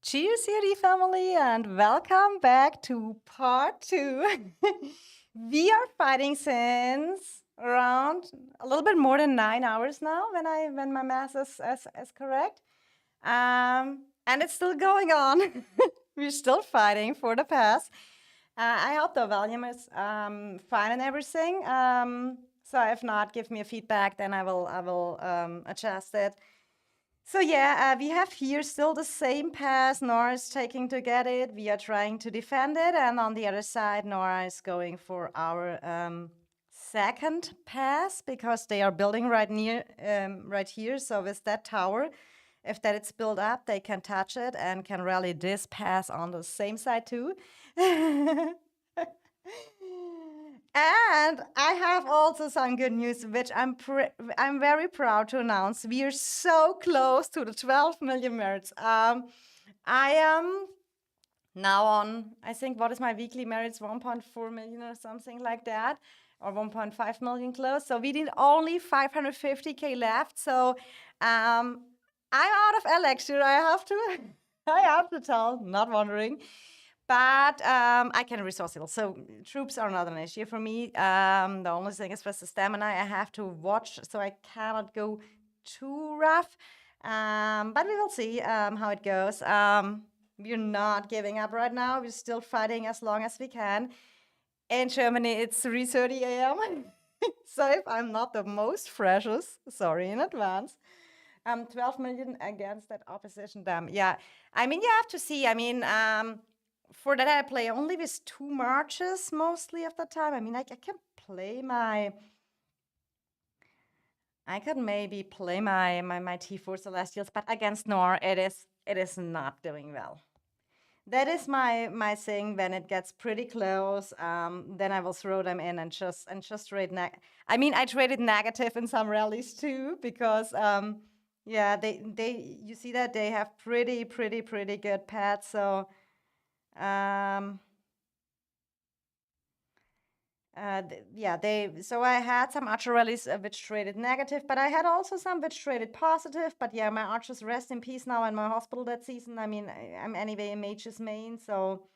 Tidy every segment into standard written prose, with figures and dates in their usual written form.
Cheers, Yuri family, and welcome back to part two. We are fighting since around a little bit more than 9 hours now, when my math is correct. And it's still going on. We're still fighting for the pass. I hope the volume is fine and everything. So if not, give me a feedback, then I will adjust it. So yeah, we have here still the same pass. Noir is taking to get it. We are trying to defend it, and on the other side, Noir is going for our second pass because they are building right here. So with that tower, if that it's built up, they can touch it and can rally this pass on the same side too. And I have also some good news, which I'm very proud to announce. We are so close to the 12 million merits. I am now on, I think, what is my weekly merits? 1.4 million or something like that, or 1.5 million close. So we need only 550K left. So I'm out of elixir. I have to tell, not wondering. But I can resource heal. So troops are not an issue for me. The only thing is with the stamina, I have to watch, so I cannot go too rough. But we will see how it goes. We're not giving up right now. We're still fighting as long as we can. In Germany, it's 3:30 a.m. So if I'm not the most freshest, sorry in advance. 12 million against that opposition dam. Yeah, I mean, you have to see. I mean, for that, I play only with 2 marches mostly of the time. I mean, I can play my. I could maybe play my T4 Celestials, but against Noir, it is not doing well. That is my thing. When it gets pretty close, then I will throw them in and just trade I mean, I traded negative in some rallies too because yeah, they you see that they have pretty good pads. So um, yeah, so I had some archer rallies which traded negative, but I had also some which traded positive. But yeah, my archers rest in peace now in my hospital that season. I mean, I'm anyway a mage's main, so.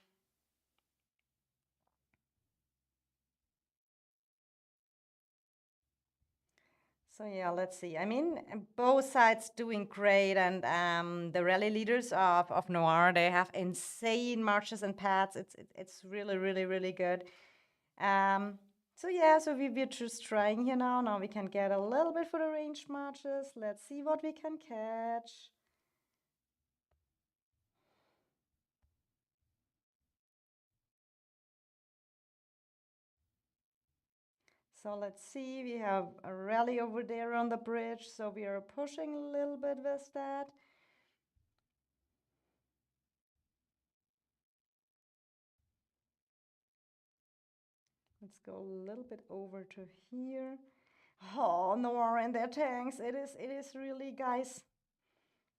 So yeah, let's see. I mean, both sides doing great, and the rally leaders of Noir, they have insane marches and pads. It's really good. Um, so yeah, so we're just trying here now. Now we can get a little bit for the ranged marches. Let's see what we can catch. So let's see. We have a rally over there on the bridge, so we are pushing a little bit with that. Let's go a little bit over to here. Oh, Noir and their tanks. It is really, guys.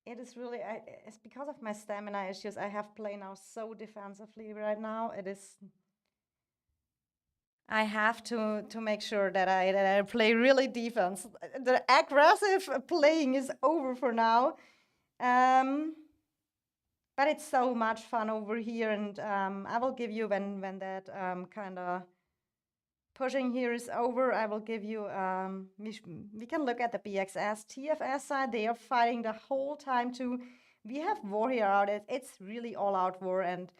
It is really. It's because of my stamina issues. I have played now so defensively right now. It is. I have to make sure that I play really defense. The aggressive playing is over for now. Um, but it's so much fun over here, and I will give you when that kind of pushing here is over. I will give you, we can look at the BXS, TFS side. They are fighting the whole time too. We have war here out. It's really all out war, and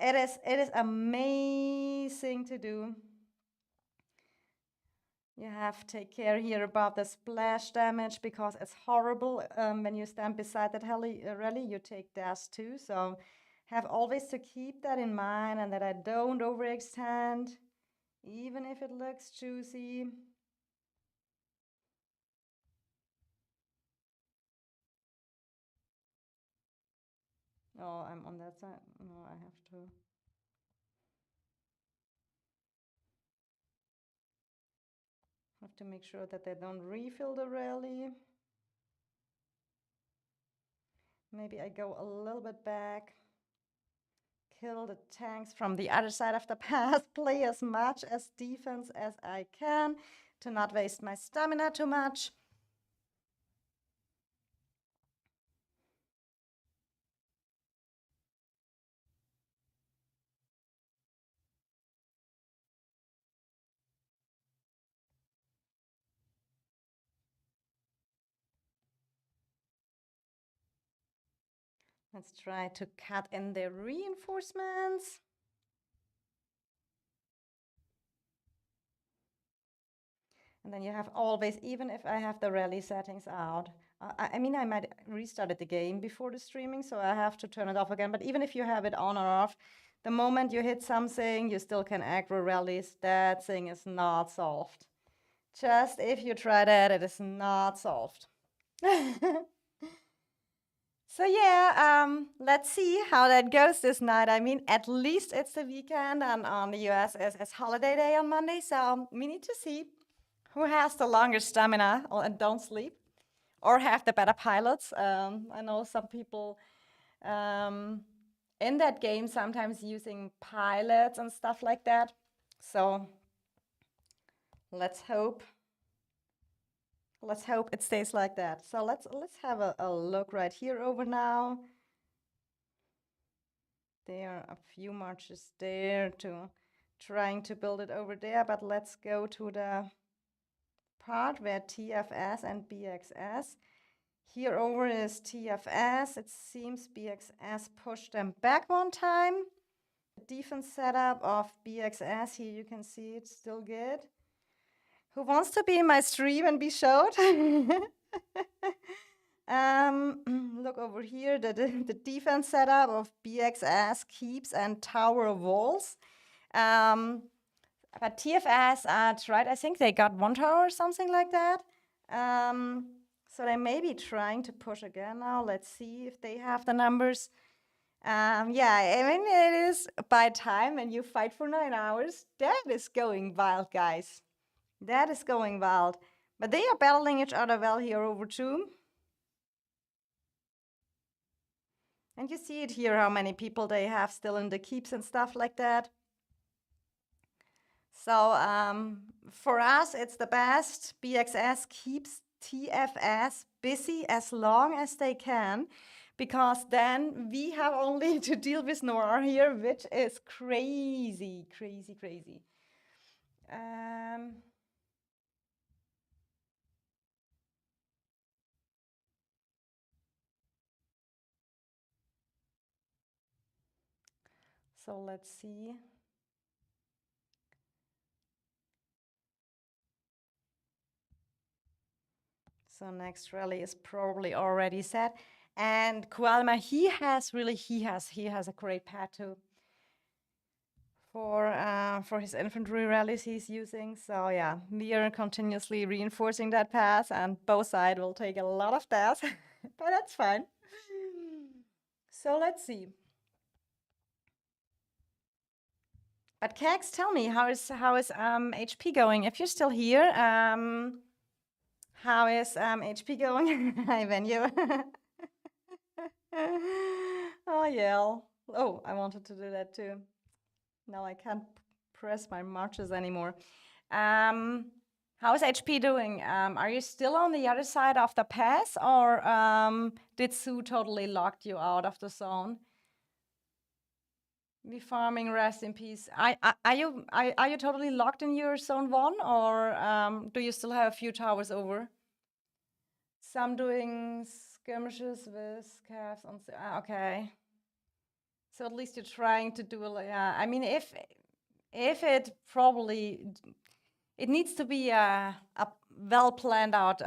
it is amazing to do. You have to take care here about the splash damage because it's horrible. When you stand beside that rally, you take dash too. So have always to keep that in mind and that I don't overextend, even if it looks juicy. Oh, I'm on that side. No, I have to make sure that they don't refill the rally. Maybe I go a little bit back, kill the tanks from the other side of the path, play as much as defense as I can to not waste my stamina too much. Let's try to cut in the reinforcements. And then you have always, even if I have the rally settings out, I mean, I might restarted the game before the streaming, so I have to turn it off again. But even if you have it on or off, the moment you hit something, you still can aggro rallies. That thing is not solved. Just if you try that, it is not solved. So yeah, let's see how that goes this night. I mean, at least it's the weekend, and on the US is holiday day on Monday, so we need to see who has the longer stamina and don't sleep, or have the better pilots. I know some people in that game sometimes using pilots and stuff like that. So let's hope it stays like that. So let's have a look right here over now. There are a few marches there to trying to build it over there, but let's go to the part where TFS and BXS. Here over is TFS. It seems BXS pushed them back one time. The defense setup of BXS, here you can see it's still good. Who wants to be in my stream and be showed? Look over here, the defense setup of BXS keeps and tower walls. But TFS tried, I think they got one tower or something like that. So they may be trying to push again now. Let's see if they have the numbers. Yeah, I mean, it is by time when you fight for 9 hours. That is going wild, guys. That is going wild. But they are battling each other well here over too. And you see it here, how many people they have still in the keeps and stuff like that. So for us, it's the best. BXS keeps TFS busy as long as they can, because then we have only to deal with Noir here, which is crazy, crazy, crazy. So let's see. So next rally is probably already set. And Kualma, he has a great pad too for his infantry rallies he's using. So yeah, we are continuously reinforcing that path, and both sides will take a lot of death, but that's fine. So let's see. But Kex, tell me, how is HP going? If you're still here, how is HP going? Hi, Venue. Oh, yeah. Oh, I wanted to do that too. Now I can't press my marches anymore. How is HP doing? Are you still on the other side of the pass, or did Sue totally locked you out of the zone? We farming, rest in peace. Are you totally locked in your zone 1, or do you still have a few towers over? Some doing skirmishes with calves on. Okay. So at least you're trying to do a. I mean, if it probably it needs to be a well planned out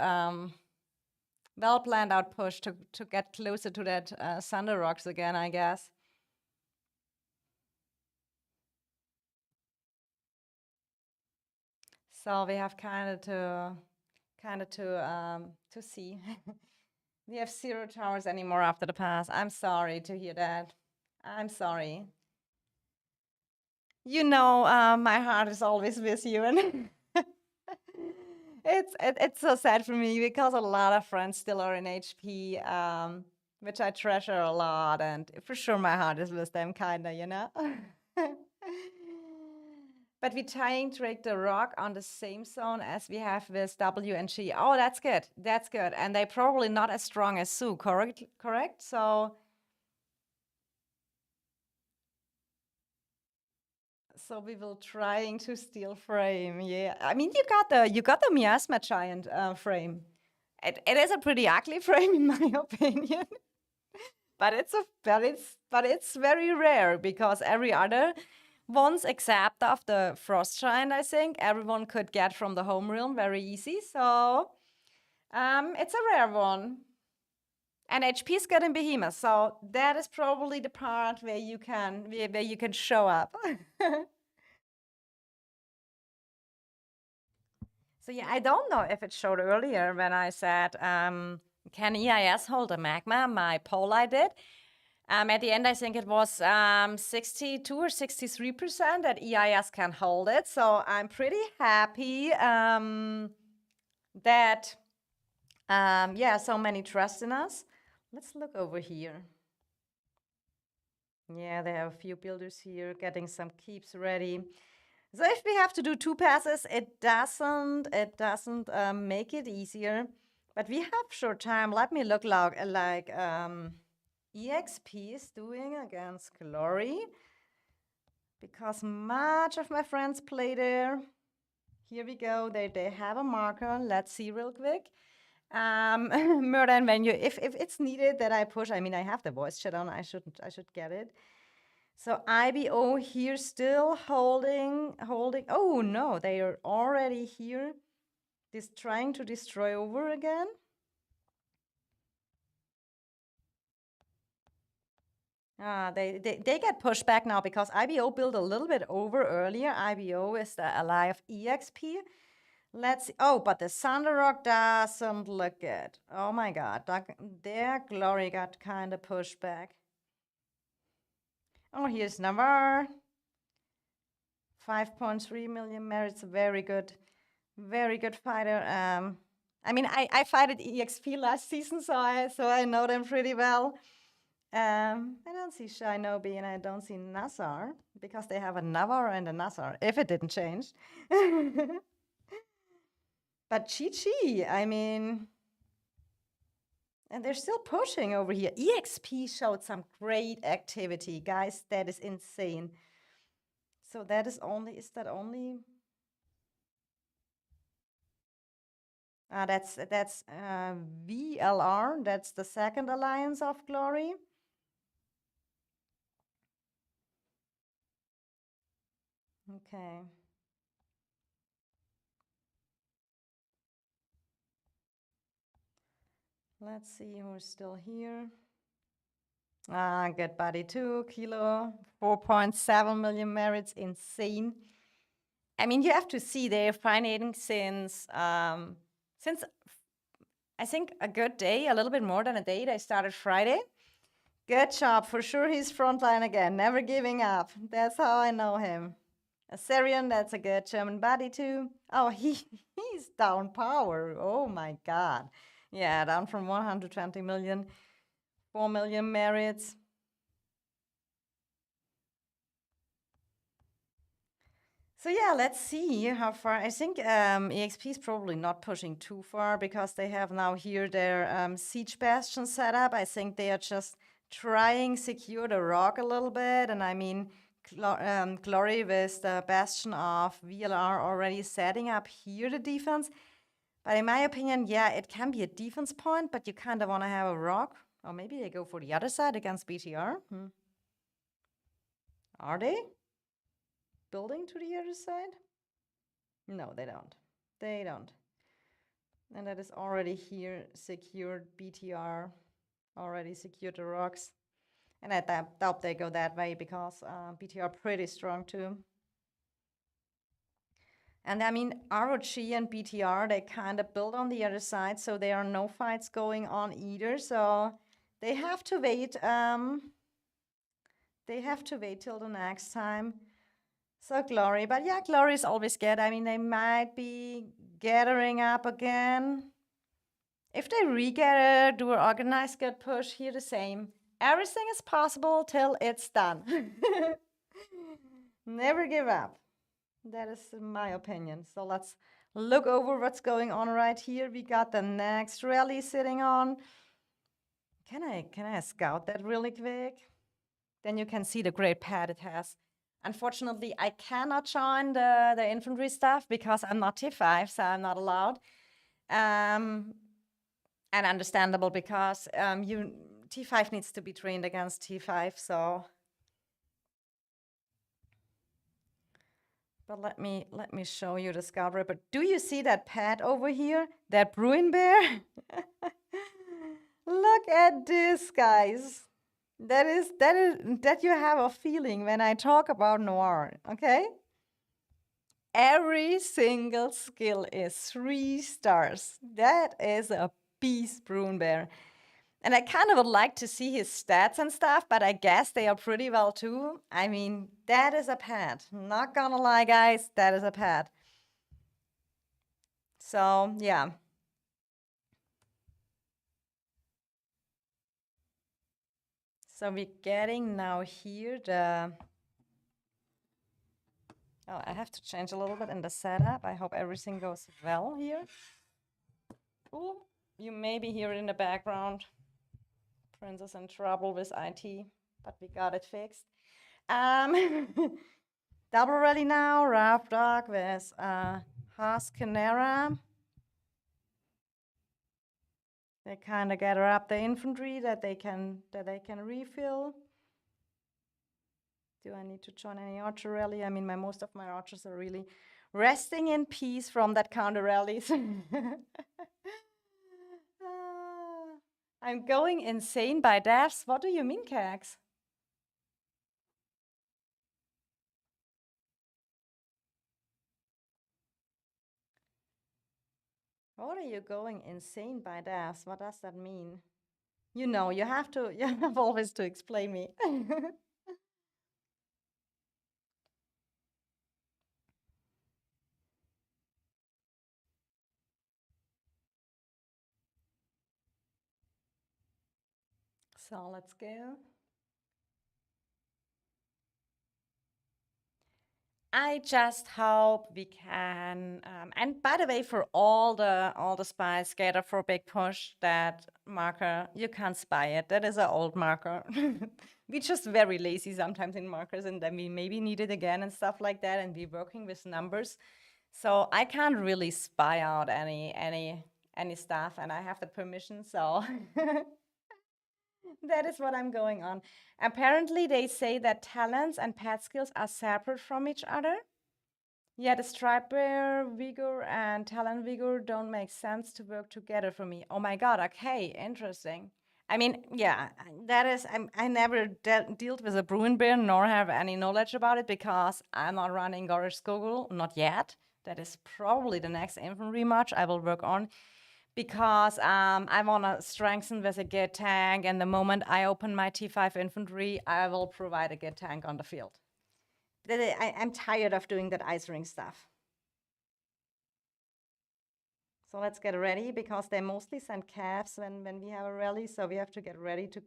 push to get closer to that Thunder Rocks again, I guess. So we have kind of to see. We have 0 towers anymore after the pass. I'm sorry to hear that. I'm sorry. You know, my heart is always with you, and it's so sad for me because a lot of friends still are in HP, which I treasure a lot, and for sure my heart is with them, kinda, you know. But we're trying to break the rock on the same zone as we have with W and G. Oh, that's good. That's good. And they're probably not as strong as Sue, correct? So we will trying to steal frame. Yeah. I mean, you got the miasma giant frame. It is a pretty ugly frame in my opinion. but it's very rare because every other ones except of the Frost Giant, I think, everyone could get from the home realm very easy. So it's a rare one. And HP is good in Behemoth, so that is probably the part where you can show up. So yeah, I don't know if it showed earlier when I said, can EIS hold a magma? My poll I did. At the end, I think it was 62 or 63% that EIS can hold it. So I'm pretty happy that, yeah, so many trust in us. Let's look over here. Yeah, they have a few builders here getting some keeps ready. So if we have to do 2 passes, it doesn't make it easier. But we have short time. Let me look like EXP is doing against Glory. Because much of my friends play there. Here we go. They have a marker. Let's see real quick. Murder and venue. If it's needed that I push, I mean I have the voice chat on. I should get it. So IBO here still holding. Oh no, they are already here. Trying to destroy over again. They get pushed back now because IBO built a little bit over earlier. IBO is the ally of EXP. Let's see. Oh, but the Thunder Rock doesn't look good. Oh my god. Their Glory got kind of pushed back. Oh, here's Noir. 5.3 million merits. Very good. Very good fighter. I mean, I fighted EXP last season, so I know them pretty well. I don't see Shinobi and I don't see Nassar because they have a Navar and a Nassar, if it didn't change. But Chi-Chi, I mean, and they're still pushing over here. EXP showed some great activity, guys. That is insane. So that is that only? That's VLR. That's the second alliance of Glory. Okay. Let's see who's still here. Good buddy too. Kilo, 4.7 million merits. Insane. I mean, you have to see they're fighting since I think a good day, a little bit more than a day. They started Friday. Good job. For sure he's frontline again. Never giving up. That's how I know him. Assyrian, that's a good German buddy too. Oh, he's down power. Oh my god. Yeah, down from 120 million, 4 million merits. So yeah, let's see how far. I think EXP is probably not pushing too far because they have now here their siege bastion set up. I think they are just trying secure the rock a little bit. And I mean, Glory with the bastion of VLR already setting up here the defense. But in my opinion, yeah, it can be a defense point, but you kind of want to have a rock. Or maybe they go for the other side against BTR. Are they building to the other side? No, they don't. They don't. And that is already here secured. BTR already secured the rocks. And I doubt they go that way because BTR pretty strong too. And I mean, ROG and BTR, they kind of build on the other side, so there are no fights going on either. So they have to wait. They have to wait till the next time. So Glory, but yeah, Glory is always good. I mean, they might be gathering up again. If they re-gather, do an organized good push, here the same. Everything is possible till it's done. Never give up. That is my opinion. So let's look over what's going on right here. We got the next rally sitting on. Can I scout that really quick? Then you can see the great pad it has. Unfortunately, I cannot join the infantry stuff because I'm not tier 5, so I'm not allowed. And understandable because T5 needs to be trained against T5, so. But let me show you the scout report. Do you see that pet over here? That bruin bear? Look at this, guys. That you have a feeling when I talk about Noir, okay? Every single skill is 3 stars. That is a beast bruin bear. And I kind of would like to see his stats and stuff, but I guess they are pretty well too. I mean, that is a pet. Not gonna lie, guys, that is a pet. So, yeah. So we're getting now here the... Oh, I have to change a little bit in the setup. I hope everything goes well here. Ooh, you maybe hear it in the background. Princess in trouble with IT, but we got it fixed. Double rally now, Rough Dog with Hascanera. They kind of gather up the infantry that they can refill. Do I need to join any archer rally? I mean, most of my archers are really resting in peace from that counter rallies. I'm going insane by deaths. What do you mean, Cax? What are you going insane by deaths? What does that mean? You know, you have always to explain me. So let's go. I just hope we can, and by the way, for all the spies scatter for big push, that marker, you can't spy it. That is an old marker. We're just very lazy sometimes in markers, and then we maybe need it again and stuff like that, and we're working with numbers. So I can't really spy out any stuff, and I have the permission, so that is what I'm going on. Apparently, they say that talents and pet skills are separate from each other. Yeah, the stripe bear vigor and talent vigor don't make sense to work together for me. Oh my god, okay, interesting. I mean, yeah, that is, I never dealt with a bruin bear nor have any knowledge about it because I'm not running Gorish Google, not yet. That is probably the next infantry march I will work on because I want to strengthen with a git tank, and the moment I open my T5 infantry, I will provide a git tank on the field. I'm tired of doing that ice ring stuff. So let's get ready because they mostly send calves when we have a rally. So we have to get ready to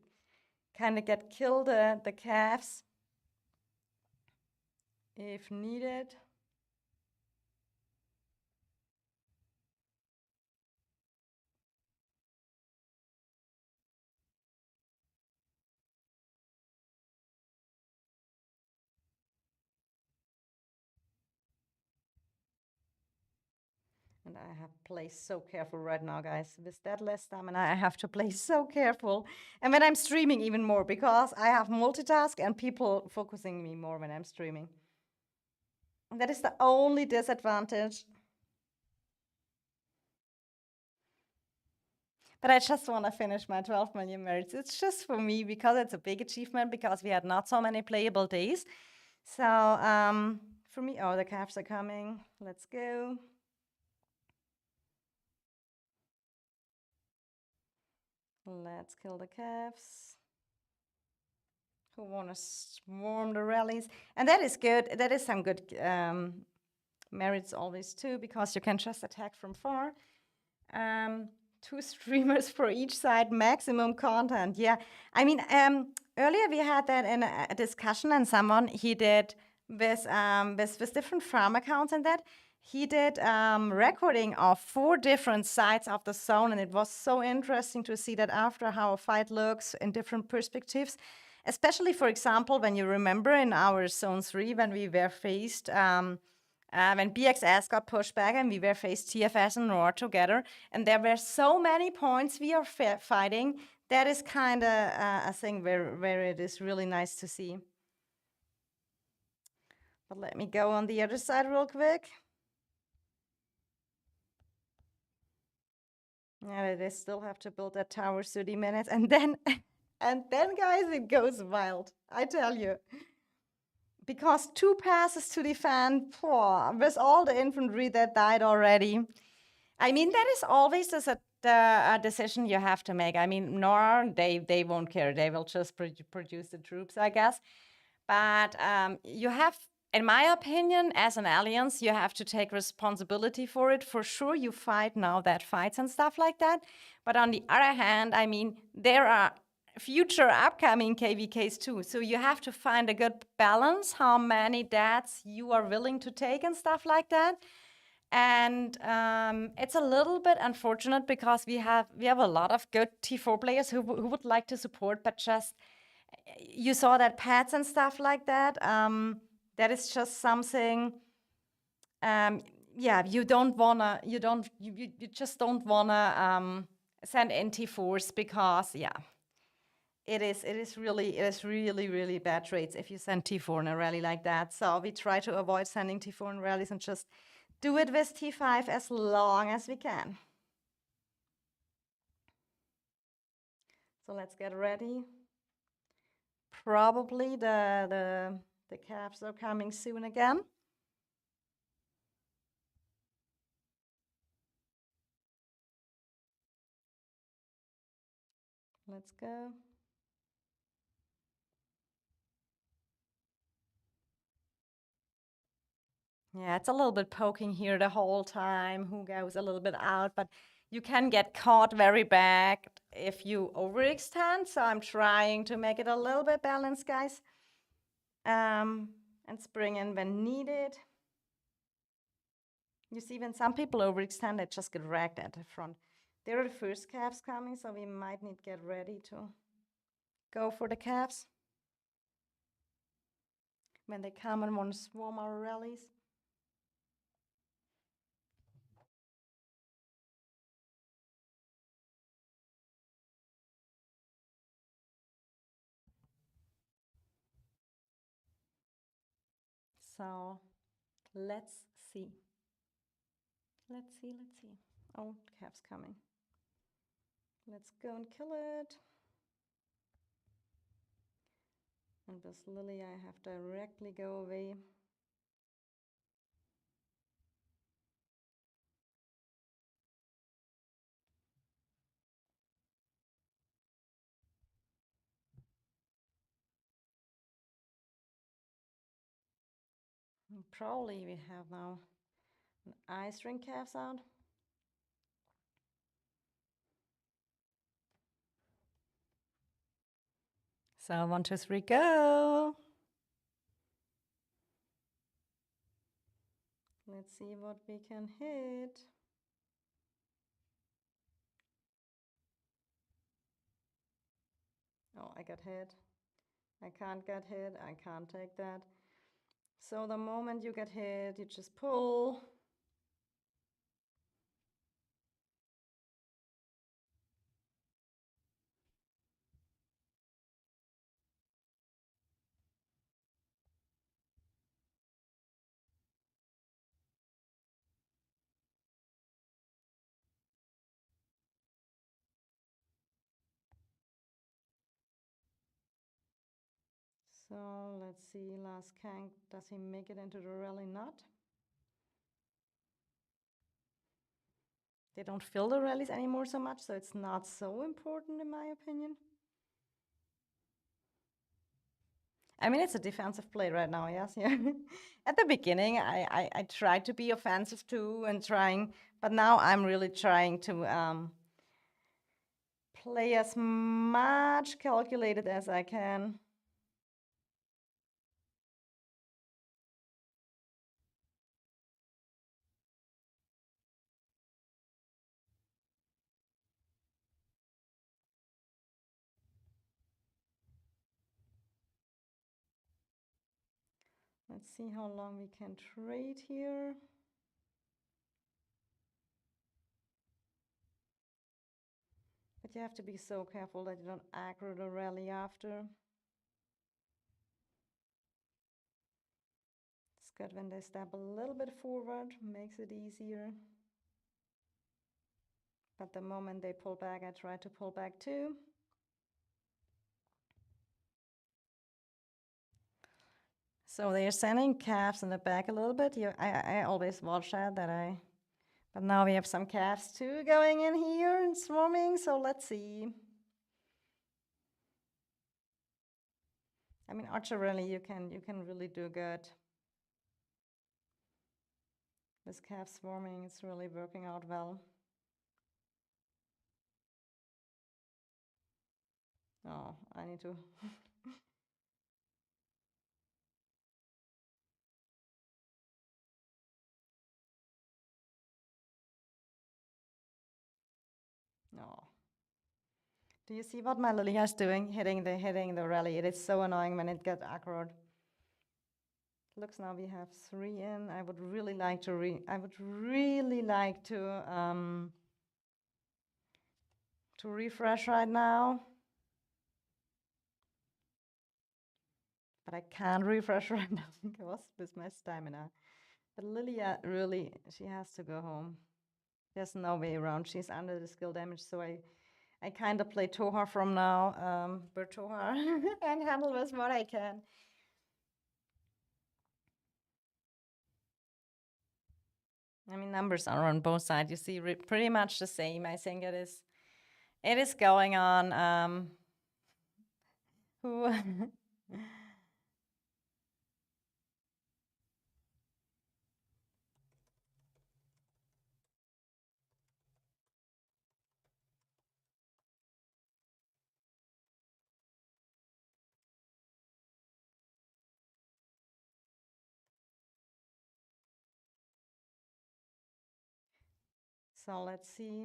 kind of kill the calves if needed. And I have to play so careful right now, guys. With that less stamina, I have to play so careful. And when I'm streaming, even more, because I have multitask and people focusing me more when I'm streaming. And that is the only disadvantage. But I just want to finish my 12 million merits. It's just for me because it's a big achievement because we had not so many playable days. So for me, oh, the calves are coming. Let's go. Let's kill the calves who want to swarm the rallies. And that is good. That is some good merits always too, because you can just attack from far. 2 streamers for each side, maximum content. Yeah, I mean, earlier we had that in a discussion, and someone he did with different farm accounts and that. He did recording of 4 different sides of the zone, and it was so interesting to see that after how a fight looks in different perspectives. Especially, for example, when you remember in our zone 3 when we were faced, when BXS got pushed back and we were faced TFS and Noir together, and there were so many points we are fighting that is kind of a thing where it is really nice to see. But let me go on the other side real quick. Yeah, they still have to build that tower 30 minutes, and then, and then, guys, it goes wild. I tell you, because 2 passes to defend, poor, with all the infantry that died already. I mean, that is always a decision you have to make. I mean, Noir, they won't care. They will just produce the troops, I guess. But you have, in my opinion, as an alliance, you have to take responsibility for it. For sure, you fight now that fights and stuff like that. But on the other hand, I mean, there are future upcoming KVKs too. So you have to find a good balance, how many deaths you are willing to take and stuff like that. And it's a little bit unfortunate because we have a lot of good T4 players who would like to support, but just you saw that pets and stuff like that. That is just something. Yeah, you don't wanna. You just don't wanna send in T4s because yeah, it is really bad traits if you send T4 in a rally like that. So we try to avoid sending T4 in rallies and just do it with T5 as long as we can. So let's get ready. Probably the calves are coming soon again. Let's go. Yeah, it's a little bit poking here the whole time. Who goes a little bit out, but you can get caught very bad if you overextend. So I'm trying to make it a little bit balanced, guys. And spring in when needed. You see, when some people overextend, they just get wrecked at the front. There are the first calves coming, so we might need to get ready to go for the calves when they come and want to swarm our rallies. So let's see. Let's see. Oh, the calf's coming. Let's go and kill it. And this Lily, I have directly go away. And probably we have now an ice ring calves out. So 1, 2, 3, go. Let's see what we can hit. Oh, I got hit. I can't get hit. I can't take that. So the moment you get hit, you just pull. So let's see, last Kank, does he make it into the rally? Not. They don't fill the rallies anymore so much, so it's not so important in my opinion. I mean, it's a defensive play right now, yes. Yeah. At the beginning, I tried to be offensive too and trying, but now I'm really trying to play as much calculated as I can. Let's see how long we can trade here. But But you have to be so careful that you don't aggro the rally after. It's good when they step a little bit forward, makes it easier. But the moment they pull back, I try to pull back too. So they're sending calves in the back a little bit. I always watch that but now we have some calves too going in here and swarming, so let's see. I mean, archery, you can really do good. This calf swarming is really working out well. Oh, I need to. No. Do you see what my Lilia is doing? Hitting the rally. It is so annoying when it gets aggroed. Looks now we have 3 in. I would really like to refresh right now. But I can't refresh right now because with my stamina. But Lilia really, she has to go home. There's no way around. She's under the skill damage, so I kind of play Tohar from now, Tohar, and handle with what I can. I mean, numbers are on both sides. You see pretty much the same. I think it is going on. Who? So let's see.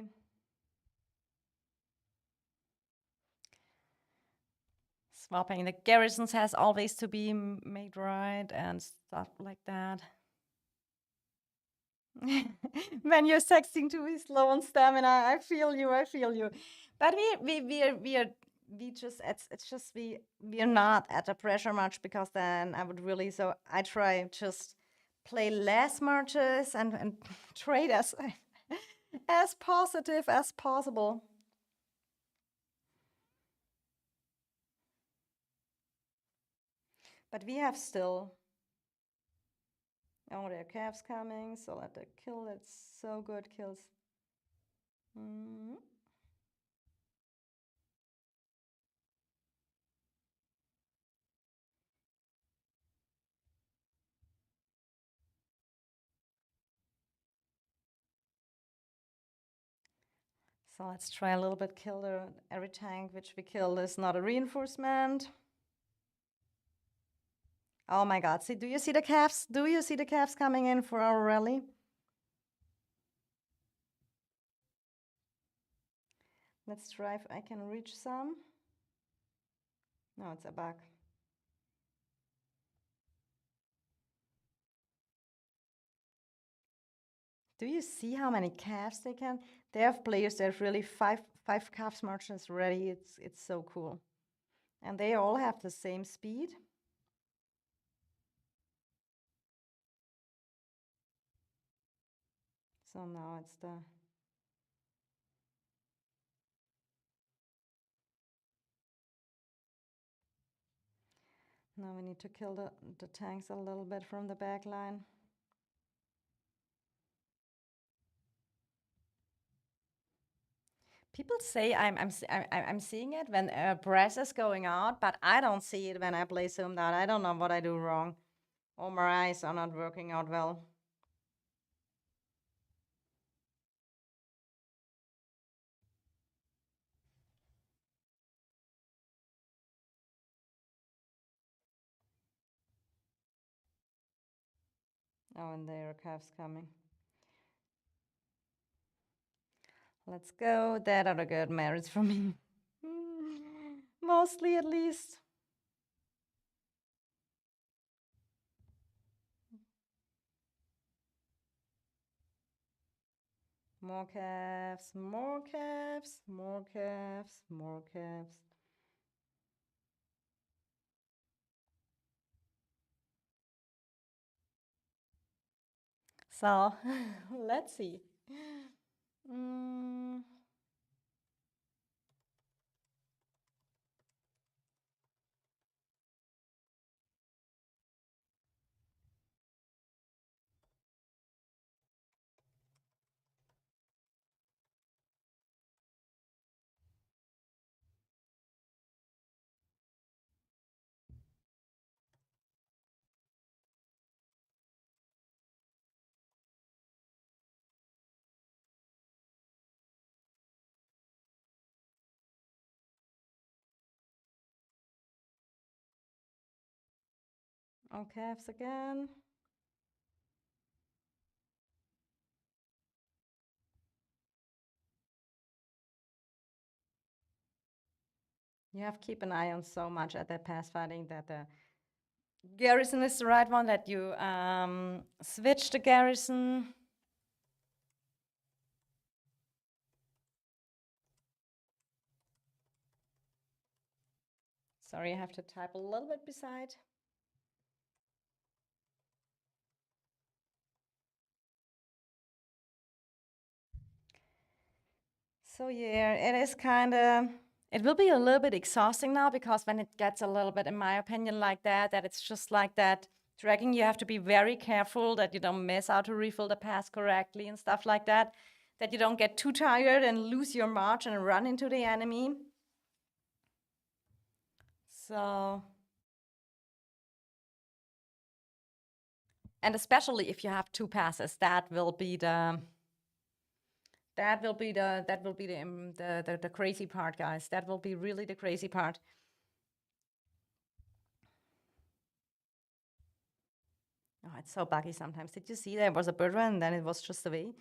Swapping the garrisons has always to be made right and stuff like that. When you're sexting to be slow on stamina, I feel you. But we're not at the pressure much, because then I would really, so I try just play less marches and trade as positive as possible. But we have still. Oh, there are calves coming, so let the kill. It's so good kills. So let's try a little bit kill every tank which we kill is not a reinforcement. Oh my god, see, do you see the calves? Do you see the calves coming in for our rally? Let's try if I can reach some. No, it's a bug. Do you see how many calves they can? They have players that have really five calves marches ready. It's so cool. And they all have the same speed. So now it's the. Now we need to kill the tanks a little bit from the back line. People say I'm seeing it when press is going out, but I don't see it when I play zoomed out. I don't know what I do wrong, or my eyes are not working out well. Oh, and there are calves coming. Let's go. That are the good merits for me. Mostly, at least. More calves, more calves, more calves, more calves. So, let's see. Mm, oh, calves again. You have to keep an eye on so much at that pass fighting that the garrison is the right one, that you switch the garrison. Sorry, I have to type a little bit beside. So yeah, it is kind of, it will be a little bit exhausting now, because when it gets a little bit, in my opinion, like that, that it's just like that dragging, you have to be very careful that you don't miss out to refill the pass correctly and stuff like that, that you don't get too tired and lose your march and run into the enemy. So, and especially if you have two passes, that will be the the crazy part, guys. That will be really the crazy part. Oh, it's so buggy sometimes. Did you see there was a bird run and then it was just away?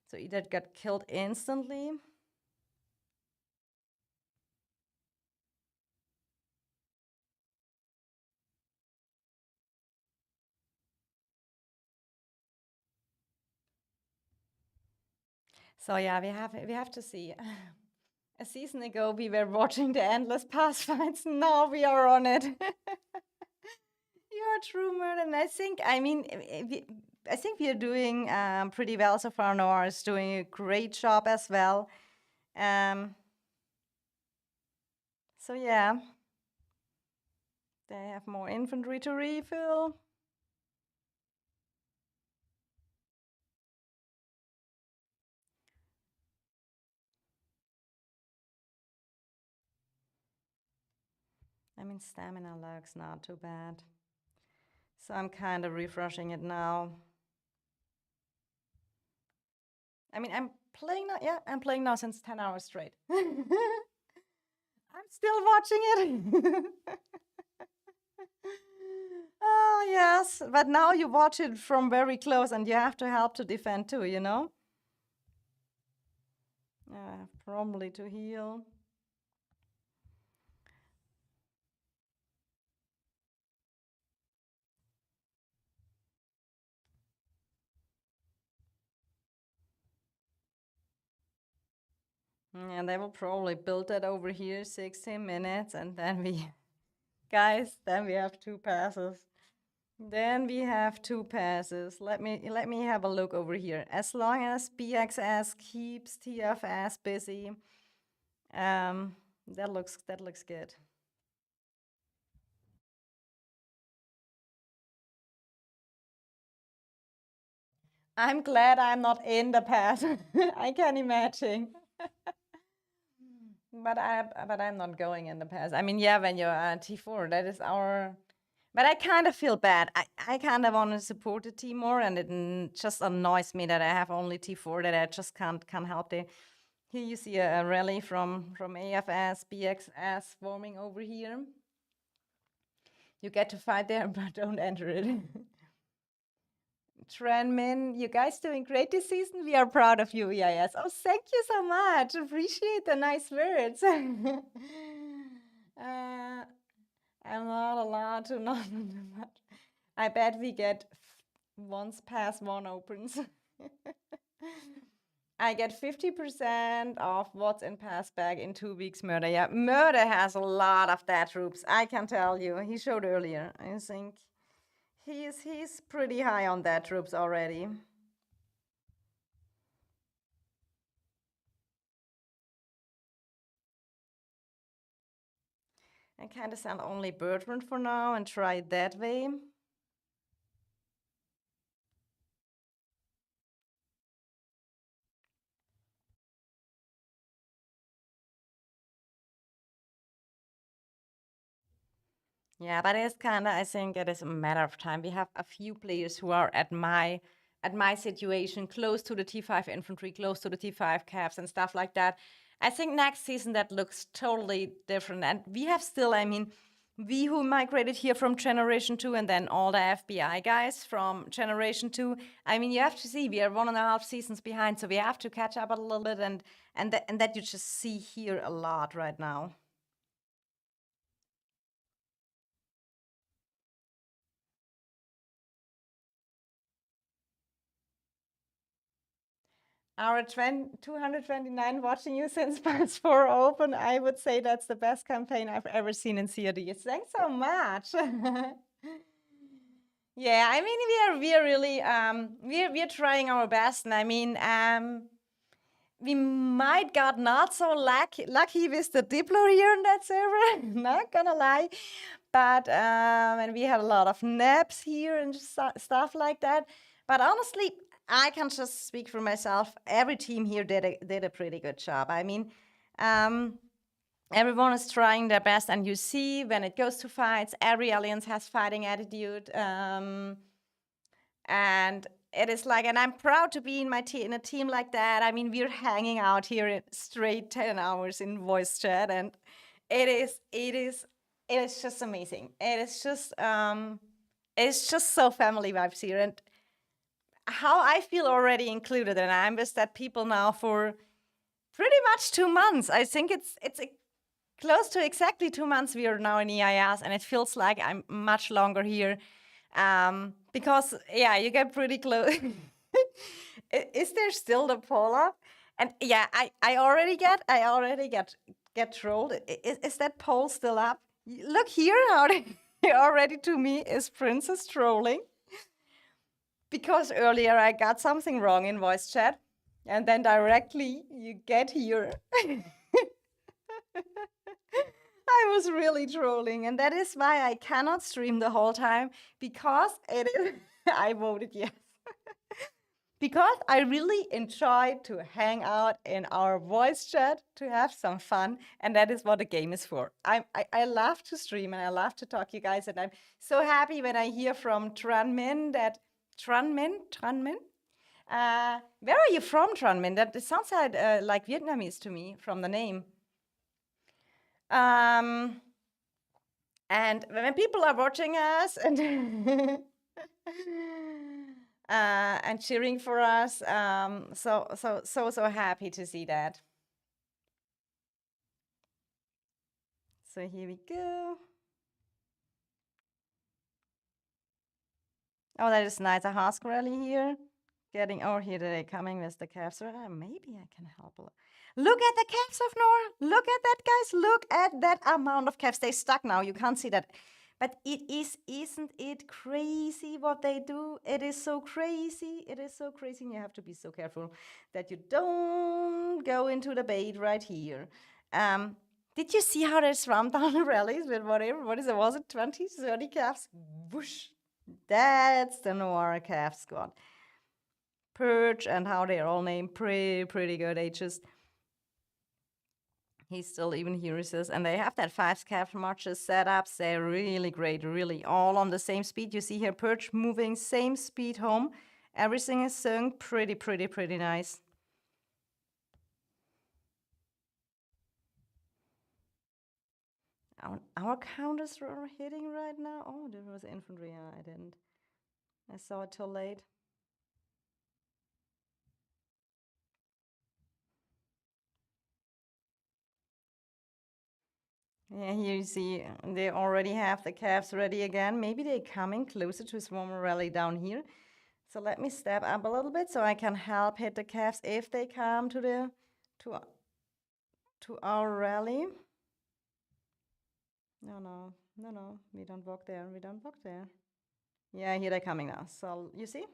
So either it got killed instantly. So yeah, we have to see. A season ago, we were watching the endless pass fights. Now we are on it. You're a true Merlin. I think we are doing pretty well so far. Noir is doing a great job as well. Um, so yeah, they have more infantry to refill. I mean, stamina looks not too bad. So I'm kind of refreshing it now. I mean, I'm playing now. Yeah, I'm playing now since 10 hours straight. I'm still watching it. Oh, yes. But now you watch it from very close and you have to help to defend too, you know? Probably to heal. And they will probably build that over here 16 minutes and then we, guys, then we have two passes. Then we have two passes. Let me have a look over here. As long as BXS keeps TFS busy, that looks good. I'm glad I'm not in the pass. I can imagine. But I'm not going in the pass. I mean, yeah, when you're T4, that is our. But I kind of feel bad. I kind of want to support the team more, and it just annoys me that I have only T4, that I just can't help it. Here you see a rally from AFS, BXS forming over here. You get to fight there, but don't enter it. Trenmin, you guys doing great this season. We are proud of you, EIS. Oh, thank you so much. Appreciate the nice words. I'm not allowed to not much. I bet we get once past one opens. I get 50% of what's in pass bag in 2 weeks, Murder. Yeah, Murder has a lot of that troops. I can tell you. He showed earlier. I think he's pretty high on that troops already. I kind of send only Bertrand for now and try it that way. Yeah, but it's kind of, I think it is a matter of time. We have a few players who are at my situation, close to the T5 infantry, close to the T5 caps and stuff like that. I think next season that looks totally different. And we have still, I mean, we who migrated here from Generation 2 and then all the FBI guys from Generation 2. I mean, you have to see, we are 1.5 seasons behind, so we have to catch up a little bit and that you just see here a lot right now. Our 229 watching you since Parts 4 open. I would say that's the best campaign I've ever seen in COD. Thanks so much. Yeah, I mean we are really we're trying our best, and I mean we might got not so lucky with the Diplo here in that server, not gonna lie. But and we had a lot of naps here and stuff like that. But honestly, I can just speak for myself. Every team here did a pretty good job. I mean, um, everyone is trying their best, and you see when it goes to fights, every alliance has fighting attitude. And it is like, and I'm proud to be in a team like that. I mean, we're hanging out here straight 10 hours in voice chat, and it is just amazing. It's just so family vibes here, and how I feel already included, and I'm with that people now for pretty much 2 months. I think it's close to exactly 2 months we are now in EIS, and it feels like I'm much longer here. Because yeah, you get pretty close. Is there still the poll up? And yeah, I already get trolled. Is that poll still up? Look here, how they already to me is Princess trolling. Because earlier I got something wrong in voice chat, and then directly you get here. I was really trolling, and that is why I cannot stream the whole time, because it is. I voted yes. Because I really enjoy to hang out in our voice chat to have some fun, and that is what the game is for. I love to stream and I love to talk to you guys, and I'm so happy when I hear from Tranmin that Tranmin. Where are you from, Tranmin? That it sounds like Vietnamese to me from the name. Um, and when people are watching us and and cheering for us, so happy to see that. So here we go. Oh, that is nice. A Husk rally here. Oh, here they're coming with the calves. Maybe I can help a little. Look at the calves of Noir. Look at that, guys. Look at that amount of calves. They stuck now. You can't see that. But isn't it crazy what they do? It is so crazy. It is so crazy. And you have to be so careful that you don't go into the bait right here. Did you see how they swam down the rallies with whatever? What is it? Was it 20, 30 calves? Whoosh. That's the Noir calf squad. Purge and how they're all named pretty good ages. He's still even here, he says. And they have that 5 calf marches setups. They're really great, really all on the same speed. You see here, Purge moving same speed home. Everything is sung pretty nice. Our counters are hitting right now. Oh, there was infantry. I didn't. I saw it till late. Yeah, here you see they already have the calves ready again. Maybe they're coming closer to Swarm Rally down here. So let me step up a little bit so I can help hit the calves if they come to to our rally. No, no, no, no. We don't walk there. We don't walk there. Yeah, here they're coming now. So you see?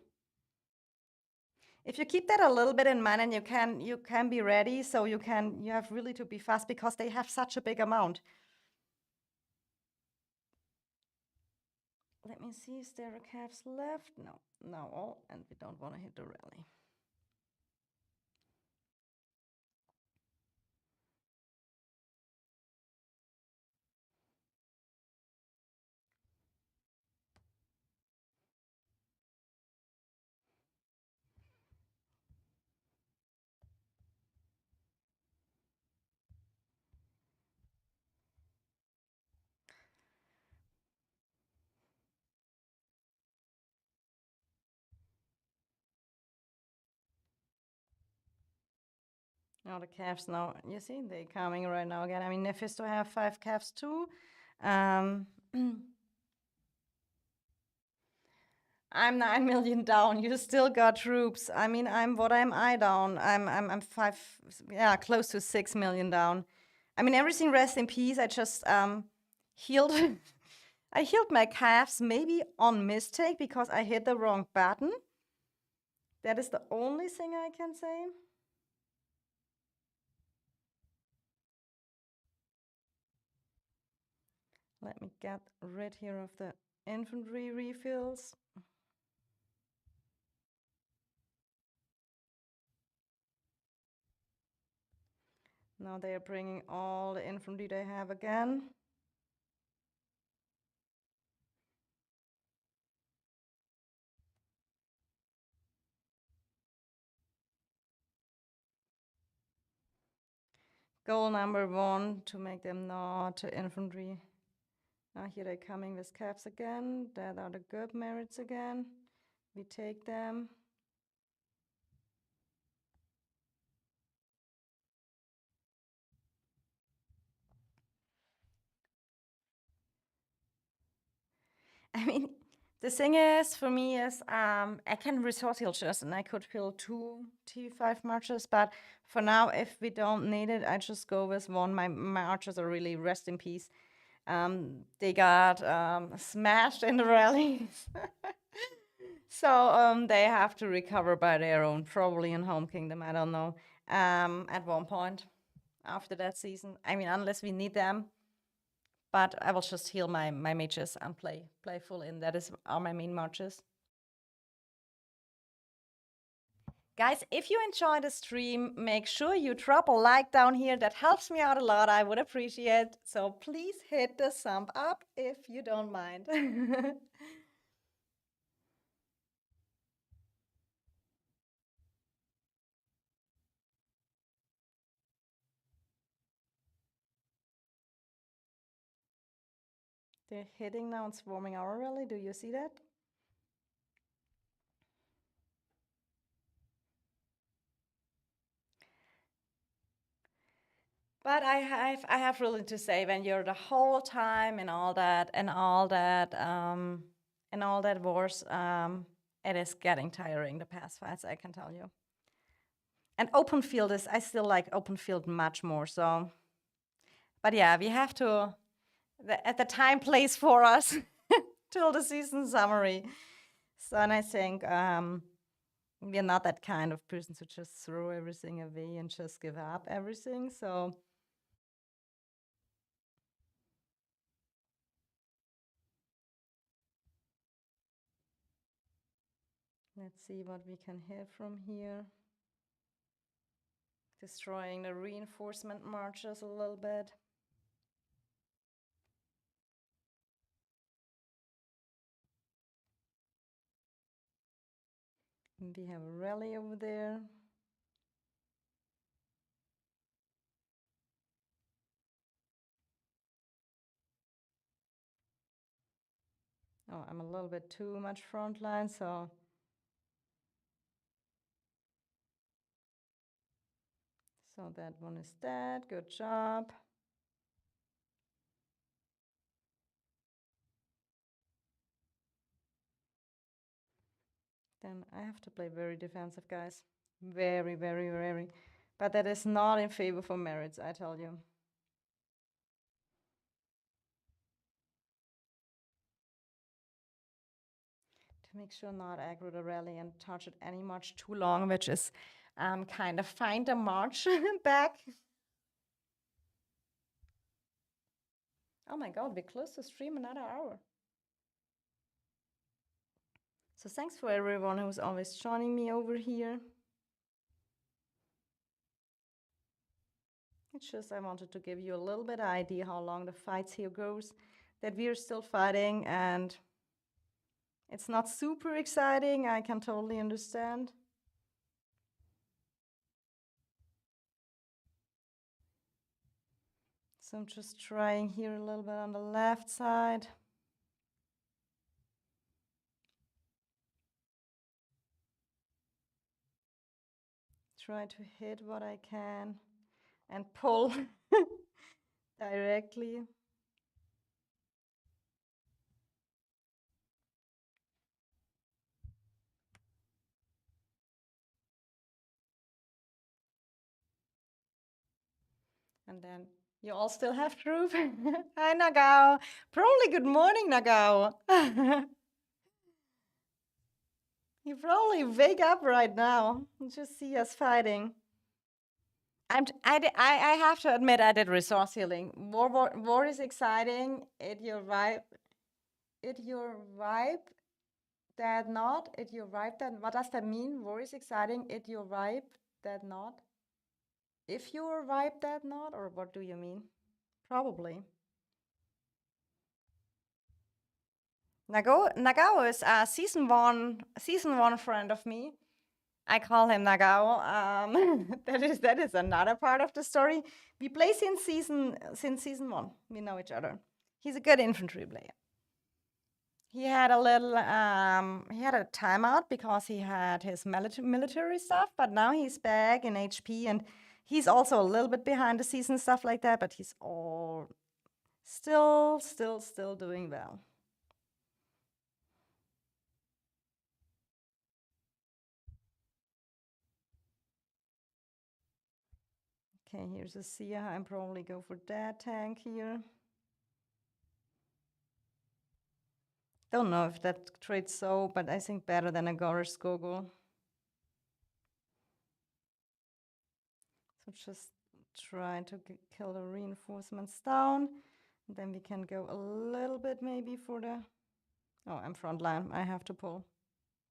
If you keep that a little bit in mind and you can be ready, so you have really to be fast because they have such a big amount. Let me see, is there a calves left? No, no, and we don't want to hit the rally. Now the calves now, you see, they're coming right now again. I mean, Nephisto have 5 calves too. Um, I'm 9 million down. You still got troops. I mean, what am I down? I'm 5, yeah, close to 6 million down. I mean, everything rest in peace. I just healed. I healed my calves maybe on mistake because I hit the wrong button. That is the only thing I can say. Let me get rid here of the infantry refills. Now they are bringing all the infantry they have again. Goal number 1, to make them not infantry. Now here they're coming with caps again. That are the good merits again. We take them. I mean, the thing is, for me, is I can resource heal just, and I could heal 2 T5 marches, but for now, if we don't need it, I just go with 1. My archers are really rest in peace. They got smashed in the rallies. So they have to recover by their own, probably in Home Kingdom, I don't know, at one point after that season. I mean, unless we need them. But I will just heal my mages and play full in. That are my main marches. Guys, if you enjoyed the stream, make sure you drop a like down here. That helps me out a lot. I would appreciate. So please hit the thumb up if you don't mind. They're hitting now and swarming our rally. Do you see that? But I have really to say, when you're the whole time and all that wars, it is getting tiring, the past fights, I can tell you. And open field I still like open field much more. So, but yeah, we have to at the time plays for us till the season summary. So, and I think we're not that kind of person to just throw everything away and just give up everything. So let's see what we can hit from here. Destroying the reinforcement marches a little bit. We have a rally over there. Oh, I'm a little bit too much frontline, so that one is dead. Good job. Then I have to play very defensive, guys. Very, very, very. But that is not in favor for merits, I tell you. To make sure not aggro the rally and touch it any much too long, which is kind of find a march back. Oh my god, we're close to stream another hour. So thanks for everyone who's always joining me over here. It's just I wanted to give you a little bit of idea how long the fights here goes, that we're still fighting, and it's not super exciting, I can totally understand. So I'm just trying here a little bit on the left side. Try to hit what I can and pull directly. And then you all still have proof. Hi, Nagao. Probably good morning, Nagao. You probably wake up right now and just see us fighting. I have to admit I did resource healing. War is exciting. It your vibe. That not. It your vibe. That what does that mean? War is exciting. It your vibe. That not. If your vibe that not, or what do you mean? Probably. Nagao is a season one friend of me. I call him Nagao. That is another part of the story. We play since season one. We know each other. He's a good infantry player. He had a timeout because he had his military stuff, but now he's back in HP, and he's also a little bit behind the season stuff like that, but he's all still doing well. Okay, here's a Sia. I'm probably go for that tank here. Don't know if that trade's so, but I think better than a Gorish Gogol. So just try to kill the reinforcements down. Then we can go a little bit maybe for the... Oh, I'm frontline. I have to pull.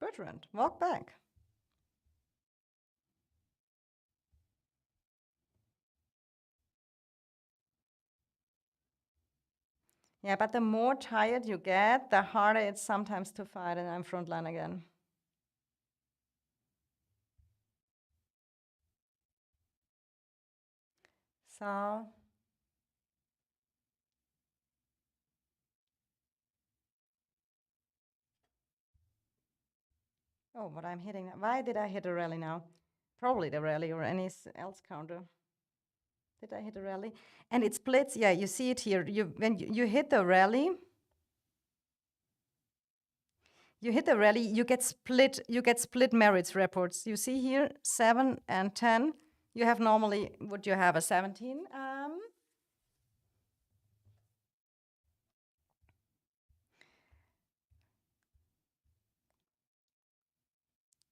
Bertrand, walk back. Yeah, but the more tired you get, the harder it's sometimes to fight, and I'm frontline again. So oh, but I'm hitting that. Why did I hit a rally now? Probably the rally or any else counter. Did I hit a rally? And it splits. Yeah, you see it here. When you hit the rally, you get split. You get split merits reports. You see here 7 and 10. You have normally would you have a 17?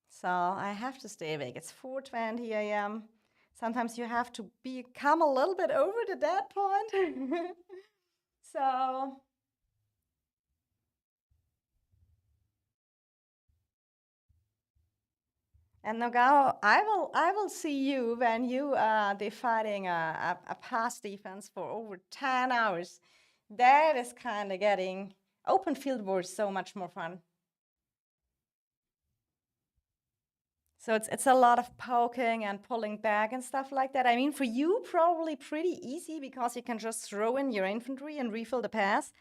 So I have to stay awake. It's 4:20 a.m. Sometimes you have to become a little bit over the dead point. So and Nogao, I will see you when you are defending a pass defense for over 10 hours. That is kind of getting open field wars so much more fun. So it's a lot of poking and pulling back and stuff like that. I mean, for you, probably pretty easy because you can just throw in your infantry and refill the pass.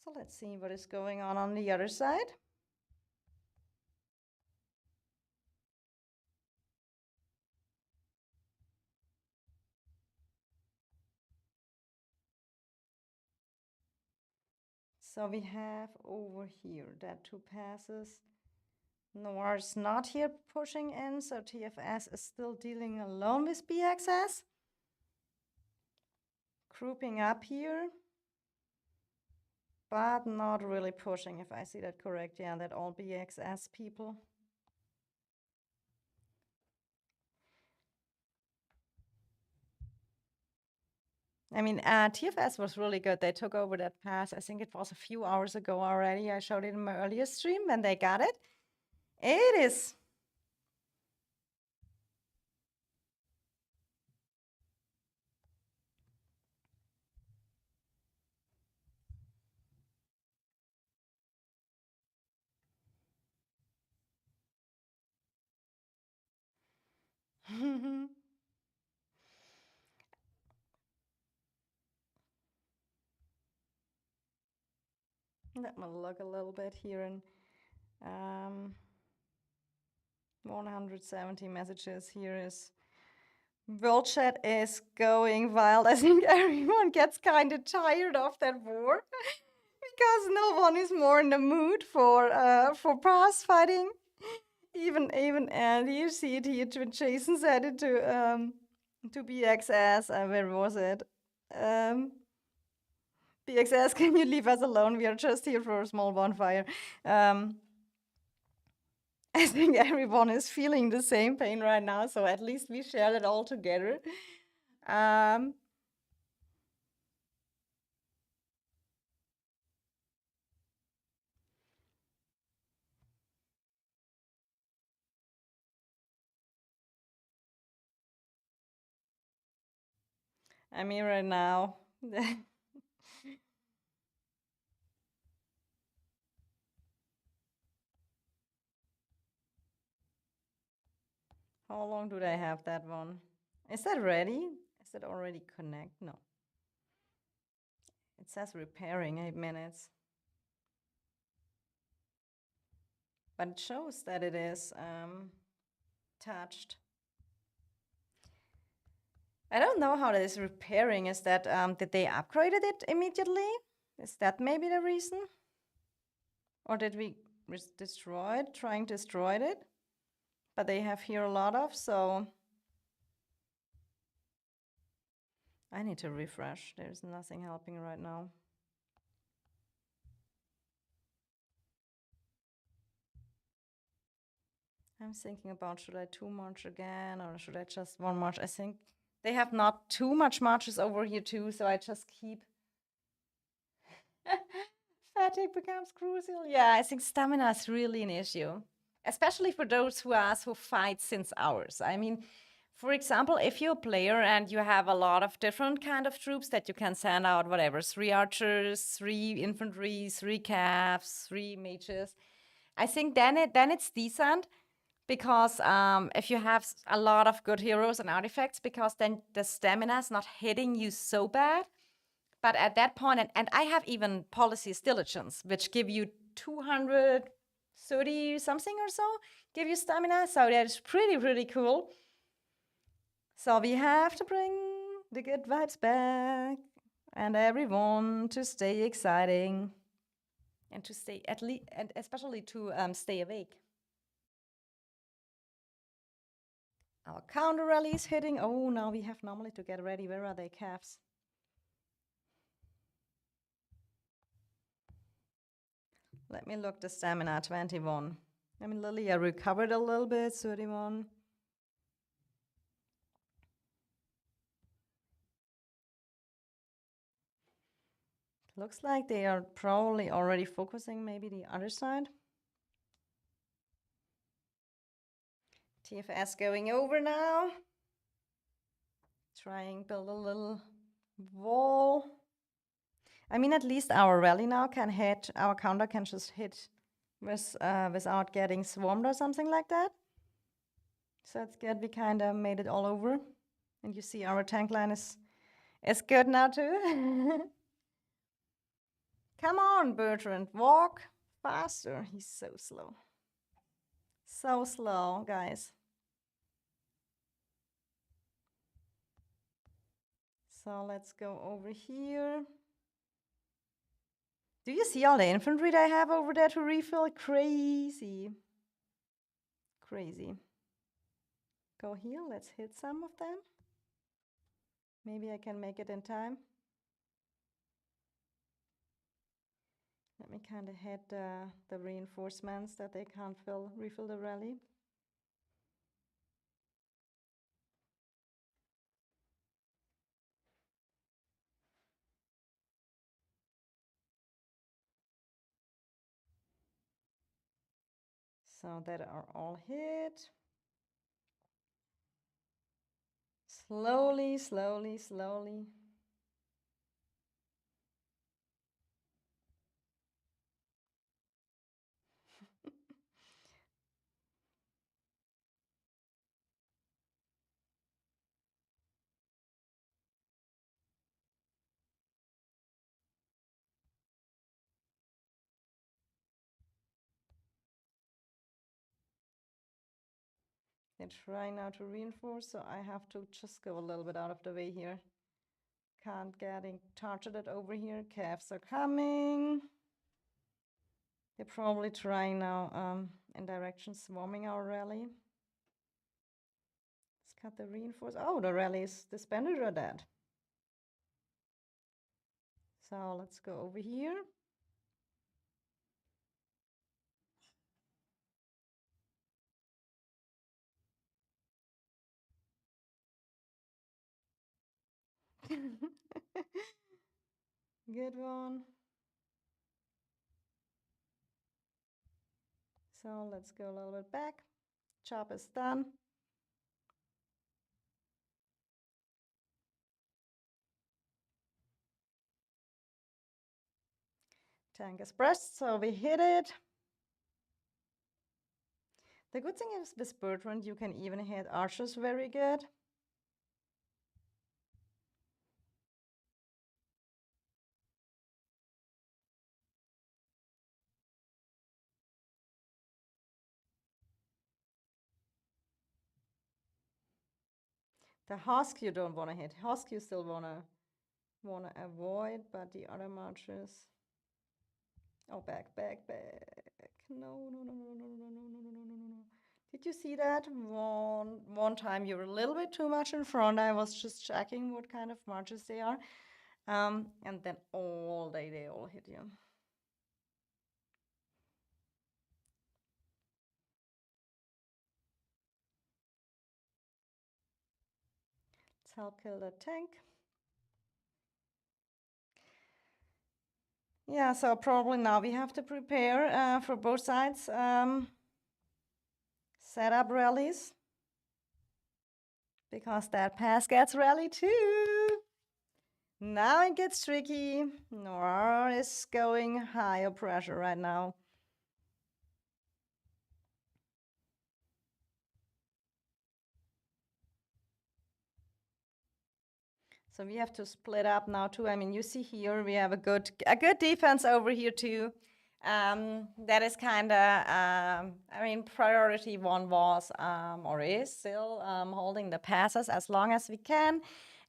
So let's see what is going on the other side. So we have over here that 2 passes. Noir is not here pushing in, so TFS is still dealing alone with BXS. Grouping up here, but not really pushing, if I see that correct. Yeah, that all BXS people. I mean, TFS was really good. They took over that pass. I think it was a few hours ago already. I showed it in my earlier stream when they got it. It is. Let me look a little bit here in 170 messages. Here is World Chat is going wild. I think everyone gets kind of tired of that war because no one is more in the mood for pass fighting. Even you see it here. Jason said it to BXS. Where was it? BXS, can you leave us alone? We are just here for a small bonfire. I think everyone is feeling the same pain right now, so at least we share it all together. I mean, right now. How long do they have that one? Is that ready? Is it already connect? No. It says repairing 8 minutes. But it shows that it is touched. I don't know how that is repairing. Is that, did they upgraded it immediately? Is that maybe the reason? Or did we destroy it, trying to destroy it? But they have here a lot of, so I need to refresh. There's nothing helping right now. I'm thinking about, should I 2 march again or should I just 1 march? I think they have not too much marches over here too, so I just keep. Fatigue becomes crucial. Yeah, I think stamina is really an issue, especially for those who fight since hours. I mean, for example, if you're a player and you have a lot of different kind of troops that you can send out, whatever, 3 archers, 3 infantry, 3 calves, 3 mages, I think then it's decent because if you have a lot of good heroes and artifacts, because then the stamina is not hitting you so bad. But at that point, and I have even policies diligence, which give you 230 something or so, give you stamina. So that is pretty cool. So we have to bring the good vibes back and everyone to stay exciting and to stay at least, and especially to stay awake. Our counter rally is hitting. Oh, now we have normally to get ready. Where are they, calves? Let me look the stamina, 21. I mean, Lilia recovered a little bit, 31. Looks like they are probably already focusing maybe the other side. TFS going over now. Trying build a little wall. I mean, at least our rally now can hit, our counter can just hit without getting swarmed or something like that. So that's good. We kind of made it all over. And you see our tank line is good now too. Come on, Bertrand, walk faster. He's so slow. So slow, guys. So let's go over here. Do you see all the infantry they have over there to refill? Crazy. Crazy. Go here, let's hit some of them. Maybe I can make it in time. Let me kind of hit the reinforcements that they can't refill the rally. So that are all hit. Slowly, slowly, slowly. They're trying now to reinforce, so I have to just go a little bit out of the way here. Can't getting targeted over here. Calves are coming. They're probably trying now in direction swarming our rally. Let's cut the reinforce. Oh, the rally is disbanded or dead. So let's go over here. Good one. So let's go a little bit back. Chop is done. Tank is pressed, so we hit it. The good thing is with Bertrand, you can even hit archers very good. The husk you don't want to hit. Husk you still wanna avoid, but the other marchers. Oh, back, back, back. No, no, no, no, no, no, no, no, no, no, no, no. Did you see that? One time you were a little bit too much in front. I was just checking what kind of marches they are. And then all day they all hit you. Let's help kill that tank. Yeah, so probably now we have to prepare for both sides. Set up rallies. Because that pass gets rally too. Now it gets tricky. Noir is going higher pressure right now. So we have to split up now too. I mean, you see here we have a good defense over here too. That is kind of, I mean, priority one was or is still holding the passes as long as we can,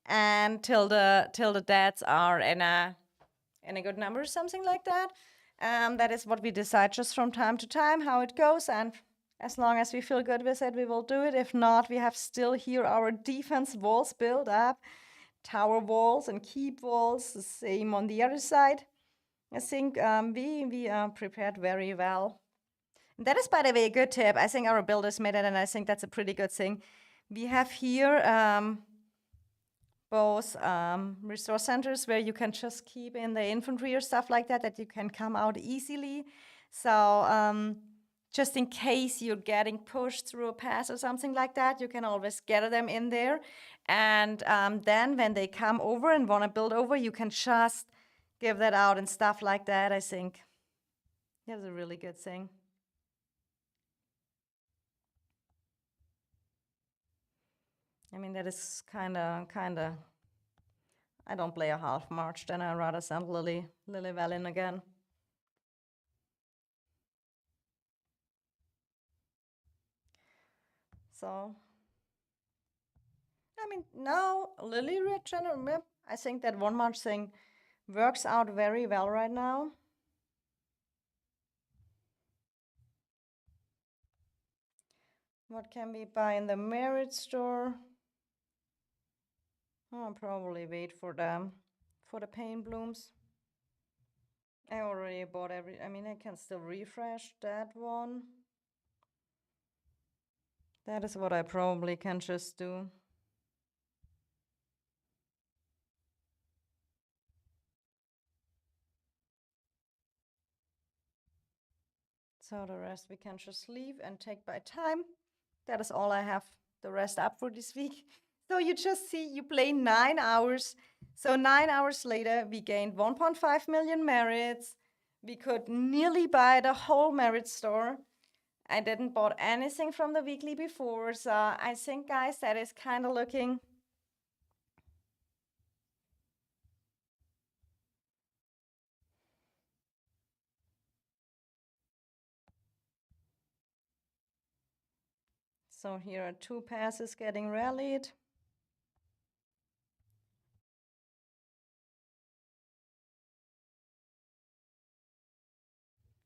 and till the deaths are in a good number, something like that. That is what we decide just from time to time how it goes, and as long as we feel good with it, we will do it. If not, we have still here our defense walls built up, tower walls and keep walls, the same on the other side. I think we prepared very well. And that is, by the way, a good tip. I think our builders made it, and I think that's a pretty good thing. We have here both resource centers where you can just keep in the infantry or stuff like that you can come out easily. So just in case you're getting pushed through a pass or something like that, you can always gather them in there. And then when they come over and want to build over, you can just give that out and stuff like that. I think that's a really good thing. I mean, that is kind of. I don't play a half march, then I'd rather send Lily well in again. So, I mean, now Lily Red General, I think that one march thing works out very well right now. What can we buy in the marriage store? I'll probably wait for the paint blooms. I already bought I mean, I can still refresh that one. That is what I probably can just do. So the rest we can just leave and take by time. That is all I have the rest up for this week. So you just see, you play 9 hours. So 9 hours later, we gained 1.5 million merits. We could nearly buy the whole merit store. I didn't bought anything from the weekly before. So I think, guys, that is kind of looking. So here are 2 passes getting rallied.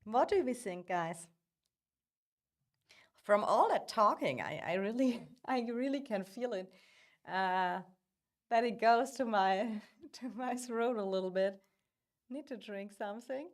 What do we think, guys? From all that talking, I really can feel it. That it goes to my to my throat a little bit. Need to drink something.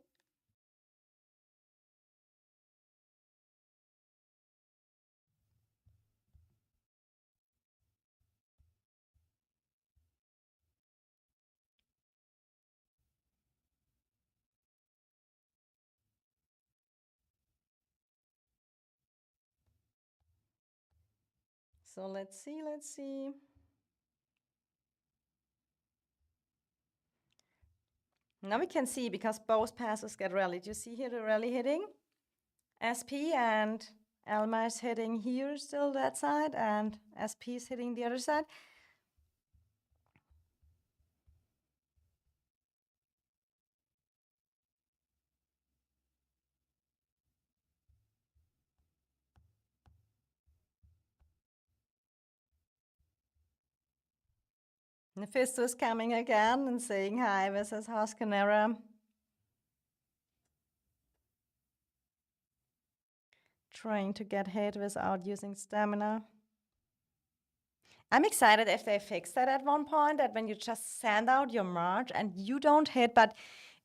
So let's see. Now we can see because both passes get rallied. You see here the rally hitting? SP and Elma is hitting here still that side, and SP is hitting the other side. Mephisto is coming again and saying hi, this is Hoskanera. Trying to get hit without using stamina. I'm excited if they fix that at one point, that when you just send out your march and you don't hit, but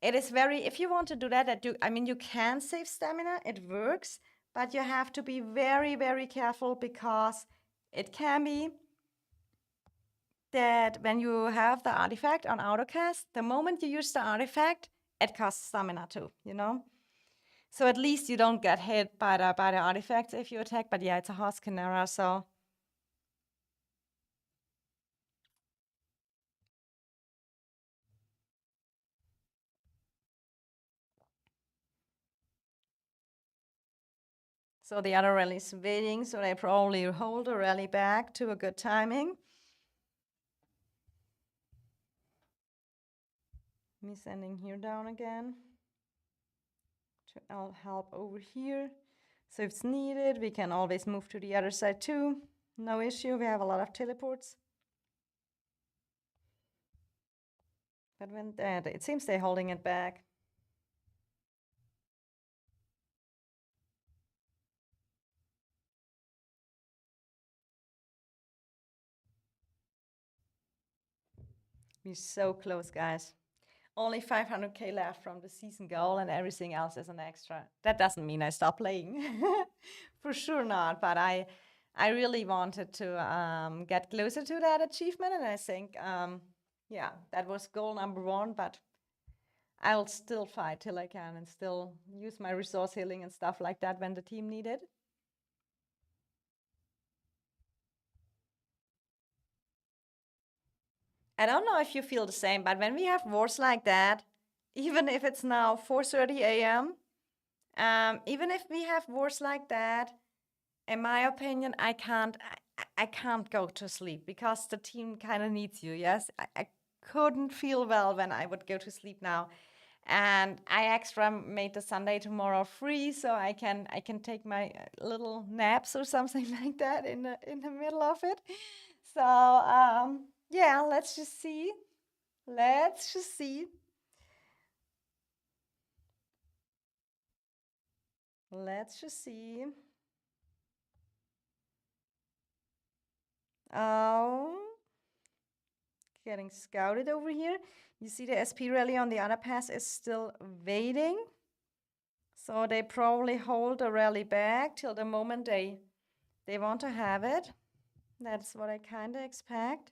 it is very, if you want to do that, I mean, you can save stamina, it works, but you have to be very, very careful because it can be that when you have the artifact on autocast, the moment you use the artifact, it costs stamina too, you know? So at least you don't get hit by the artifacts if you attack, but yeah, it's a Hoskinera, so. So the other rally is waiting, so they probably hold the rally back to a good timing. Me sending here down again to help over here. So if it's needed, we can always move to the other side too. No issue, we have a lot of teleports. But when it seems they're holding it back. We're so close, guys. Only 500k left from the season goal, and everything else is an extra. That doesn't mean I stop playing. For sure not, but I really wanted to get closer to that achievement, and I think, yeah, that was goal number 1, but I'll still fight till I can and still use my resource healing and stuff like that when the team need it. I don't know if you feel the same, but when we have wars like that, even if it's now 4:30 a.m., even if we have wars like that, in my opinion, I can't go to sleep because the team kind of needs you. Yes, I couldn't feel well when I would go to sleep now, and I extra made the Sunday tomorrow free, so I can take my little naps or something like that in the middle of it. So yeah, let's just see. Let's just see. Let's just see. Oh, getting scouted over here. You see the SP rally on the other pass is still waiting. So they probably hold the rally back till the moment they want to have it. That's what I kind of expect.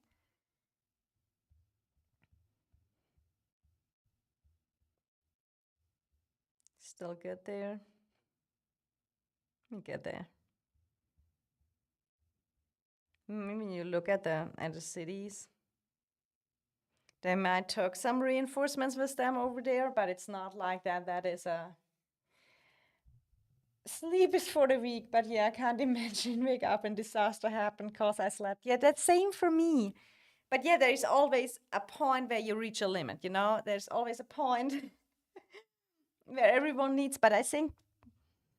Still good there. We get there. When you look at the cities, they might took some reinforcements with them over there, but it's not like that. That is a sleep is for the weak. But yeah, I can't imagine wake up and disaster happen because I slept. Yeah, that's same for me. But yeah, there is always a point where you reach a limit. You know, there's always a point where everyone needs. But I think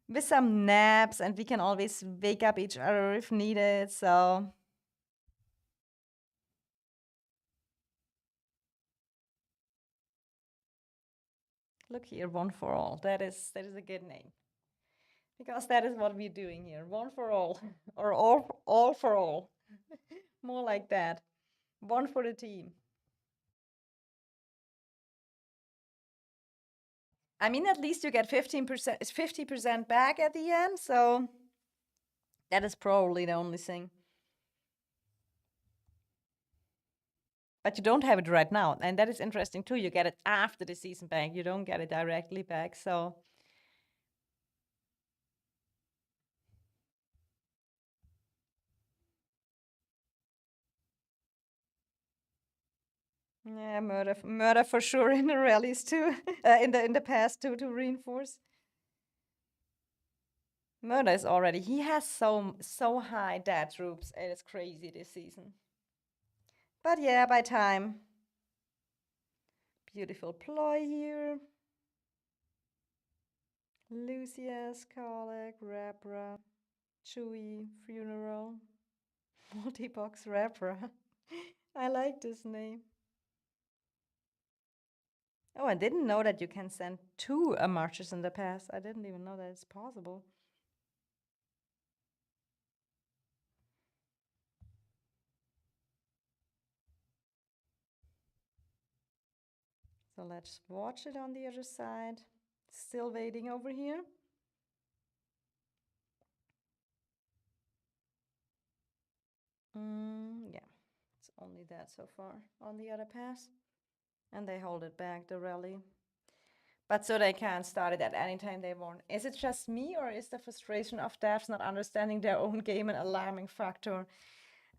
with some naps and we can always wake up each other if needed. So look here, one for all. That is a good name. Because that is what we're doing here. One for all. Or all for all. More like that. One for the team. I mean, at least you get 15%, 50% back at the end. So that is probably the only thing. But you don't have it right now. And that is interesting too. You get it after the season back. You don't get it directly back. So yeah, murder for sure in the rallies too. In the past too, to reinforce. Murder is already. He has so high dead troops. It is crazy this season. But yeah, by time. Beautiful ploy here. Lucius, Colic, Rapra, Chewy, Funeral, Multibox Rapra. I like this name. Oh, I didn't know that you can send two marches in the pass. I didn't even know that it's possible. So let's watch it on the other side. Still waiting over here. Yeah, it's only that so far on the other pass. And they hold it back, the rally. But so they can start it at any time they want. Is it just me, or is the frustration of devs not understanding their own game an alarming factor?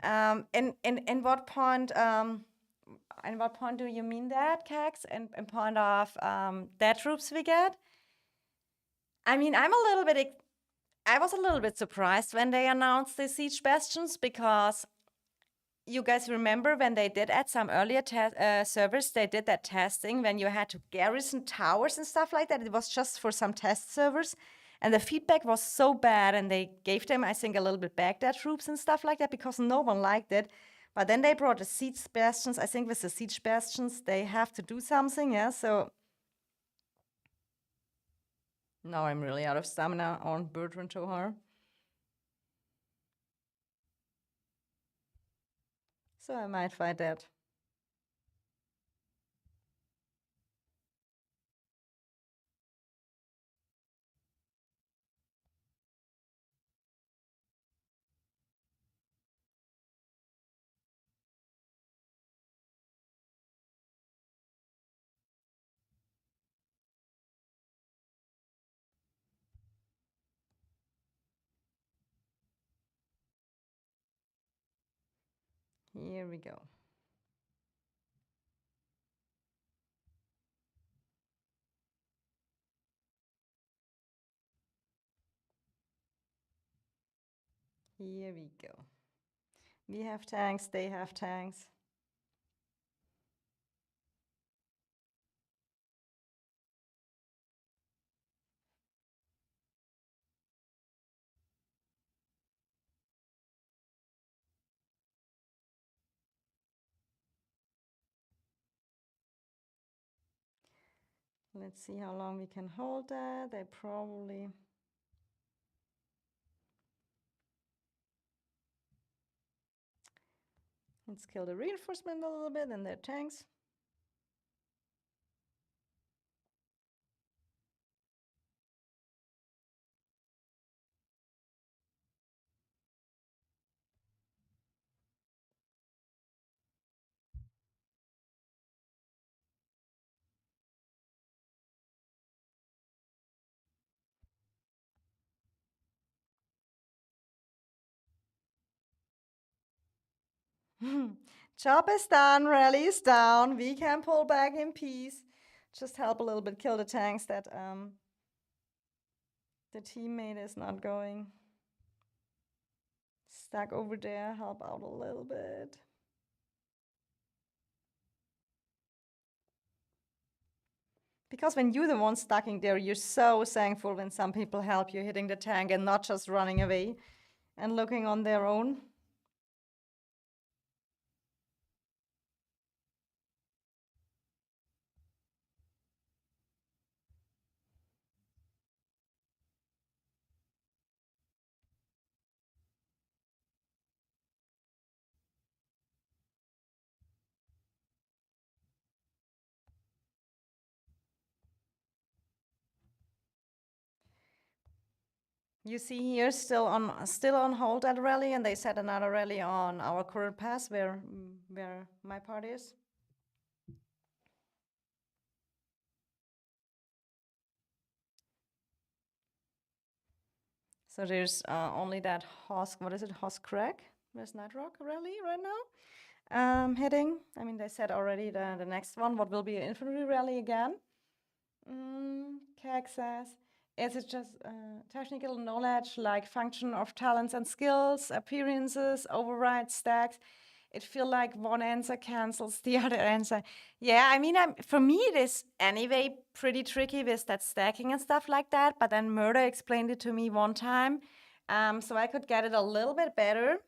In what point? In what point do you mean that, Cax? In point of dead troops we get? I mean, I was a little bit surprised when they announced the siege bastions because you guys remember when they did at some earlier servers, they did that testing when you had to garrison towers and stuff like that. It was just for some test servers. And the feedback was so bad, and they gave them, I think, a little bit back their troops and stuff like that because no one liked it. But then they brought the siege bastions. I think with the siege bastions, they have to do something, yeah? So now I'm really out of stamina on Bertrand Tohar. So I might fight that. Here we go. Here we go. We have tanks, they have tanks. Let's see how long we can hold that. They probably... Let's kill the reinforcement a little bit and their tanks. Job is done, rally is down. We can pull back in peace. Just help a little bit kill the tanks that the teammate is not going. Stuck over there, help out a little bit. Because when you're the one stuck in there, you're so thankful when some people help you hitting the tank and not just running away and looking on their own. You see here still on hold that rally, and they set another rally on our current pass where my part is. So there's only that Hosk, what is it, Hosk Crack? There's Nightrock rally right now. Hitting. I mean, they said already the next one, what will be an infantry rally again. Keg says, is it just technical knowledge like function of talents and skills, appearances, override stacks? It feel like one answer cancels the other answer. Yeah, I mean, for me it is anyway pretty tricky with that stacking and stuff like that. But then Murder explained it to me one time, so I could get it a little bit better.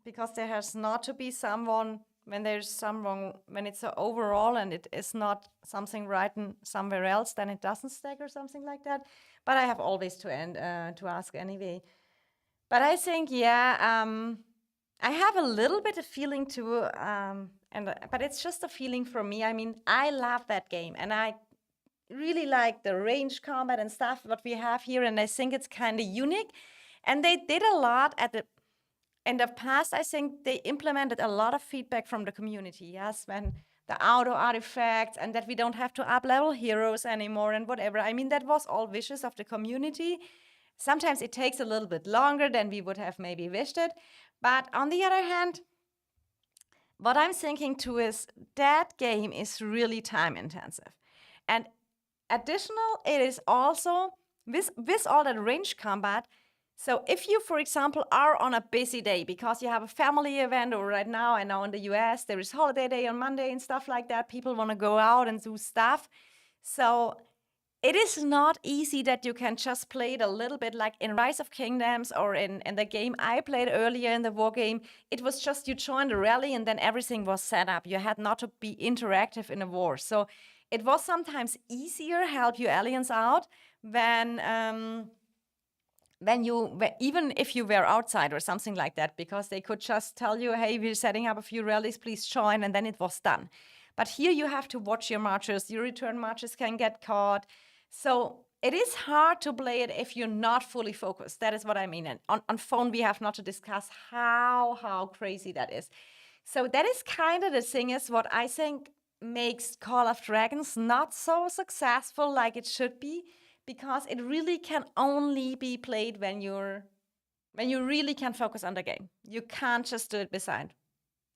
Because there has not to be someone when there's some wrong, when it's overall and it is not something written somewhere else, then it doesn't stack or something like that. But I have always to ask anyway. But I think, yeah, I have a little bit of feeling too, but it's just a feeling for me. I mean, I love that game, and I really like the range combat and stuff what we have here, and I think it's kind of unique. And they did a lot at the in the past. I think they implemented a lot of feedback from the community. Yes, when the auto artifacts and that we don't have to up level heroes anymore and whatever. I mean, that was all wishes of the community. Sometimes it takes a little bit longer than we would have maybe wished it. But on the other hand, what I'm thinking too is that game is really time intensive. And additional, it is also with all that range combat. So if you, for example, are on a busy day because you have a family event, or right now I know in the US there is holiday day on Monday and stuff like that, people want to go out and do stuff. So it is not easy that you can just play it a little bit like in Rise of Kingdoms or in the game I played earlier in the war game. It was just you joined a rally and then everything was set up. You had not to be interactive in a war. So it was sometimes easier help your aliens out when you, even if you were outside or something like that, because they could just tell you, hey, we're setting up a few rallies, please join, and then it was done. But here you have to watch your marches. Your return marches can get caught. So it is hard to play it if you're not fully focused. That is what I mean. And on phone, we have not to discuss how crazy that is. So that is kind of the thing is what I think makes Call of Dragons not so successful like it should be, because it really can only be played when you really can focus on the game. You can't just do it beside.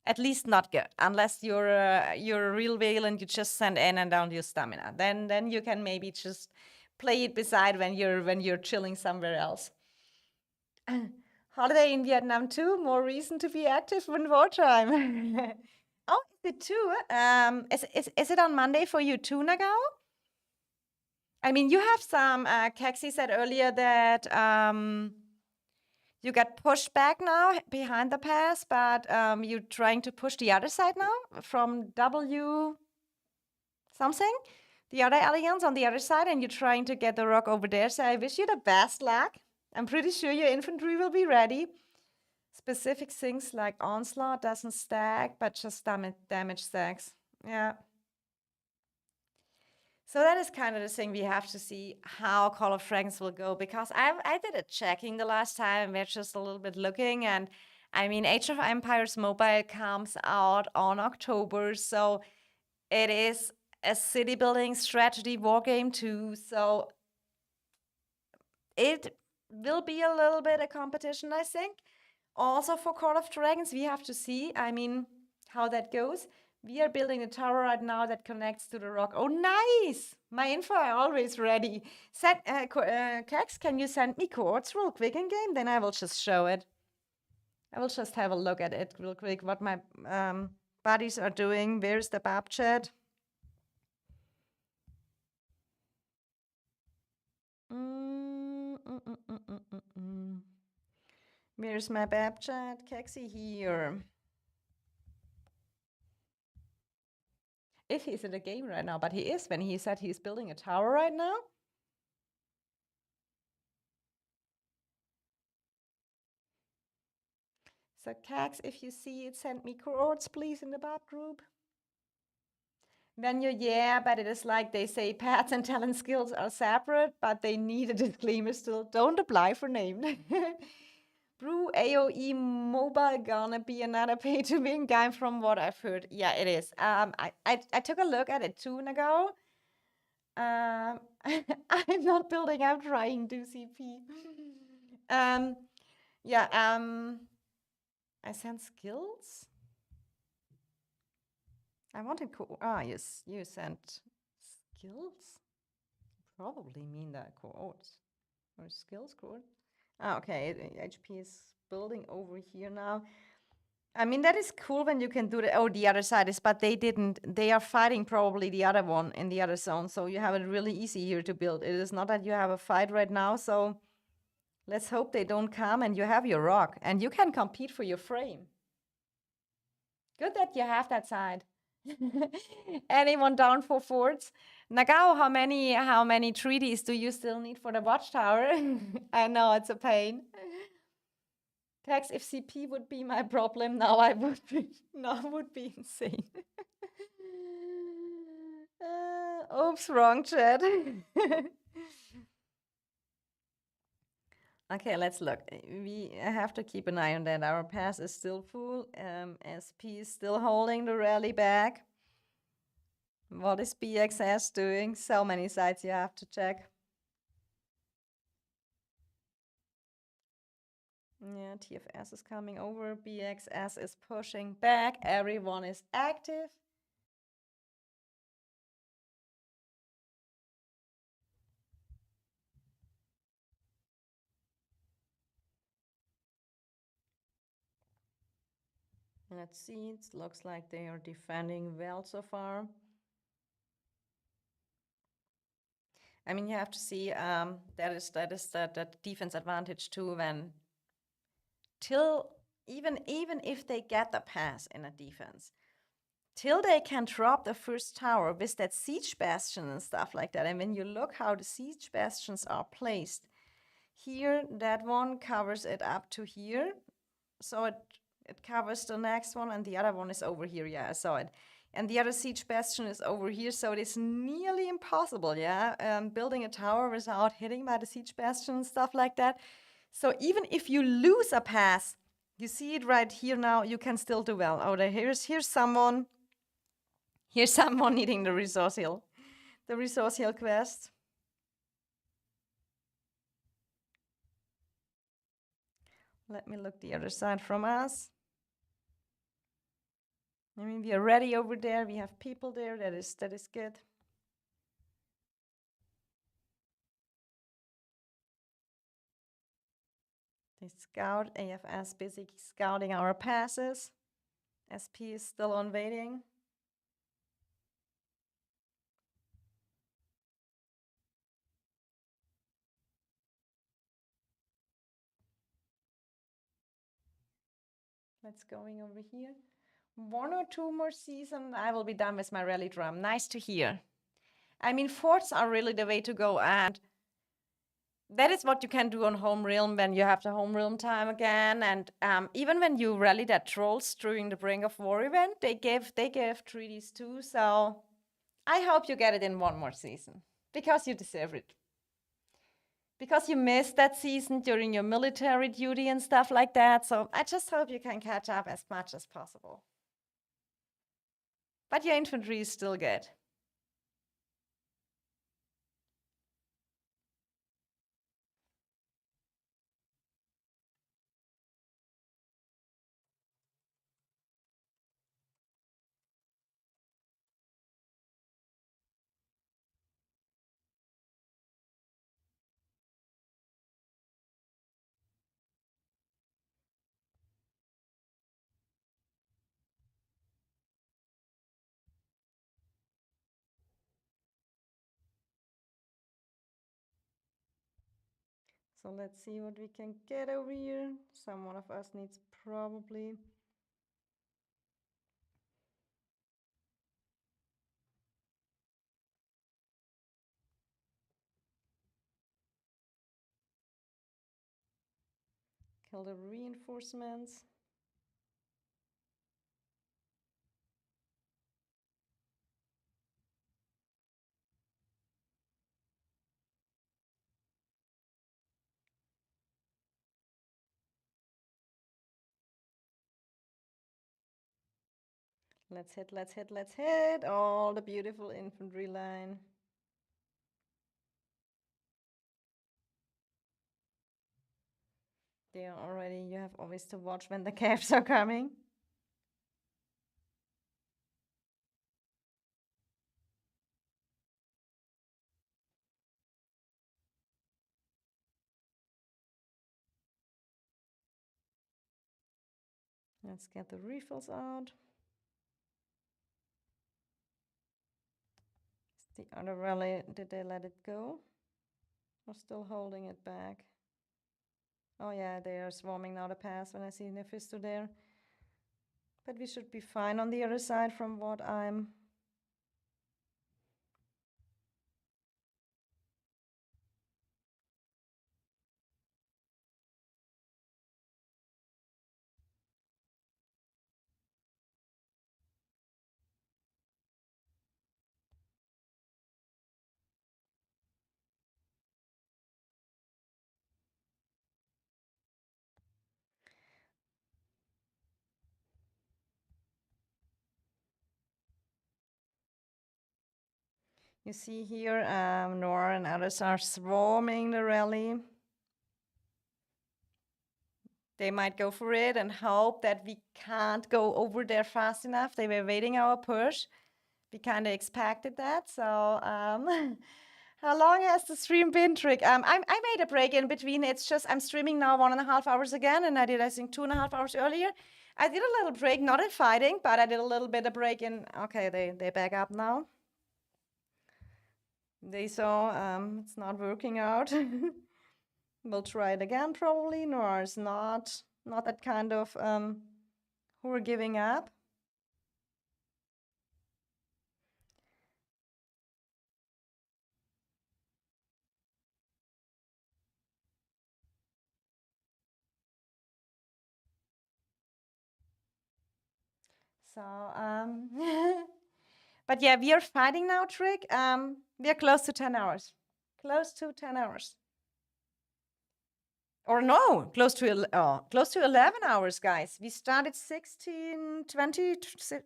At least not good, unless you're a real whale and you just send in and down your stamina. Then you can maybe just play it beside when you're chilling somewhere else. Holiday in Vietnam too. More reason to be active in wartime. Oh, is it too? Is it on Monday for you too, Nagao? I mean, you have some. Kexi said earlier that you get pushed back now behind the pass, but you're trying to push the other side now from W something, the other alliance on the other side, and you're trying to get the rock over there. So I wish you the best luck. I'm pretty sure your infantry will be ready. Specific things like onslaught doesn't stack, but just damage stacks. Yeah. So that is kind of the thing we have to see how Call of Dragons will go, because I did a checking the last time. We're just a little bit looking, and I mean, Age of Empires Mobile comes out on October, so it is a city building strategy war game too. So it will be a little bit a competition, I think. Also for Call of Dragons, we have to see, I mean, how that goes. We are building a tower right now that connects to the rock. Oh, nice! My info are always ready. Kex, can you send me codes real quick in game? Then I will just show it. I will just have a look at it real quick, what my buddies are doing. Where's the Bab chat? Where's my Bab chat? Kexi here. If he's in the game right now, but he is when he said he's building a tower right now. So Cax, if you see it, send me codes, please, in the bot group. When you, yeah, but it is like they say paths and talent skills are separate, but they need a disclaimer still. Don't apply for name. Brew AOE mobile gonna be another pay to win game from what I've heard. Yeah, it is. I took a look at it 2 ago. I'm not building, I'm trying to CP. Yeah, I sent skills. I wanted yes, you sent skills. Probably mean that codes or skills code. Okay, HP is building over here now. I mean, that is cool when you can do that. Oh, the other side is, but they didn't. They are fighting probably the other one in the other zone. So you have it really easy here to build. It is not that you have a fight right now. So let's hope they don't come and you have your rock. And you can compete for your frame. Good that you have that side. Anyone down for forts? Nagao, how many treaties do you still need for the watchtower? I know it's a pain. Tax, if CP would be my problem, now I would be insane. Oops, wrong chat. Okay, let's look. We have to keep an eye on that. Our pass is still full. SP is still holding the rally back. What is BXS doing? So many sites you have to check. Yeah, TFS is coming over. BXS is pushing back. Everyone is active. Let's see. It looks like they are defending well so far. I mean, you have to see that is that defense advantage too. When even if they get the pass in a defense, till they can drop the first tower with that siege bastion and stuff like that. And when you look how the siege bastions are placed, here that one covers it up to here, so it covers the next one, and the other one is over here. Yeah, I saw it. And the other siege bastion is over here, so it is nearly impossible, yeah, building a tower without hitting by the siege bastion and stuff like that. So even if you lose a pass, you see it right here now, you can still do well. Oh, here's someone needing the resource hill quest. Let me look the other side from us. I mean, we are ready over there. We have people there. That is good. They scout. AFS busy scouting our passes. SP is still on waiting. Let's going over here. 1 or 2 more seasons, I will be done with my rally drum. Nice to hear. I mean, forts are really the way to go. And that is what you can do on home realm when you have the home realm time again. And even when you rally that trolls during the Bring of War event, they give treaties too. So I hope you get it in one more season because you deserve it. Because you missed that season during your military duty and stuff like that. So I just hope you can catch up as much as possible. But your infantry is still good. So let's see what we can get over here. Someone of us needs probably. Kill the reinforcements. Let's hit, let's hit, let's hit. All the beautiful infantry line. They are already, you have always to watch when the caps are coming. Let's get the refills out. The other rally, did they let it go? Or still holding it back? Oh yeah, they are swarming now the pass when I see Nefisto there. But we should be fine on the other side from what I'm... You see here, Noir and others are swarming the rally. They might go for it and hope that we can't go over there fast enough. They were waiting our push. We kind of expected that. So how long has the stream been, Trick? I made a break in between. It's just I'm streaming now 1.5 hours again, and I did, I think, 2.5 hours earlier. I did a little break, not in fighting, but I did a little bit of break in. Okay, they back up now. They saw it's not working out. We'll try it again probably. Noir is not that kind of who are giving up. So but yeah, we are fighting now, Trick. We are close to 10 hours. Close to 10 hours. Or no, close to 11 hours, guys. We started 16, 20,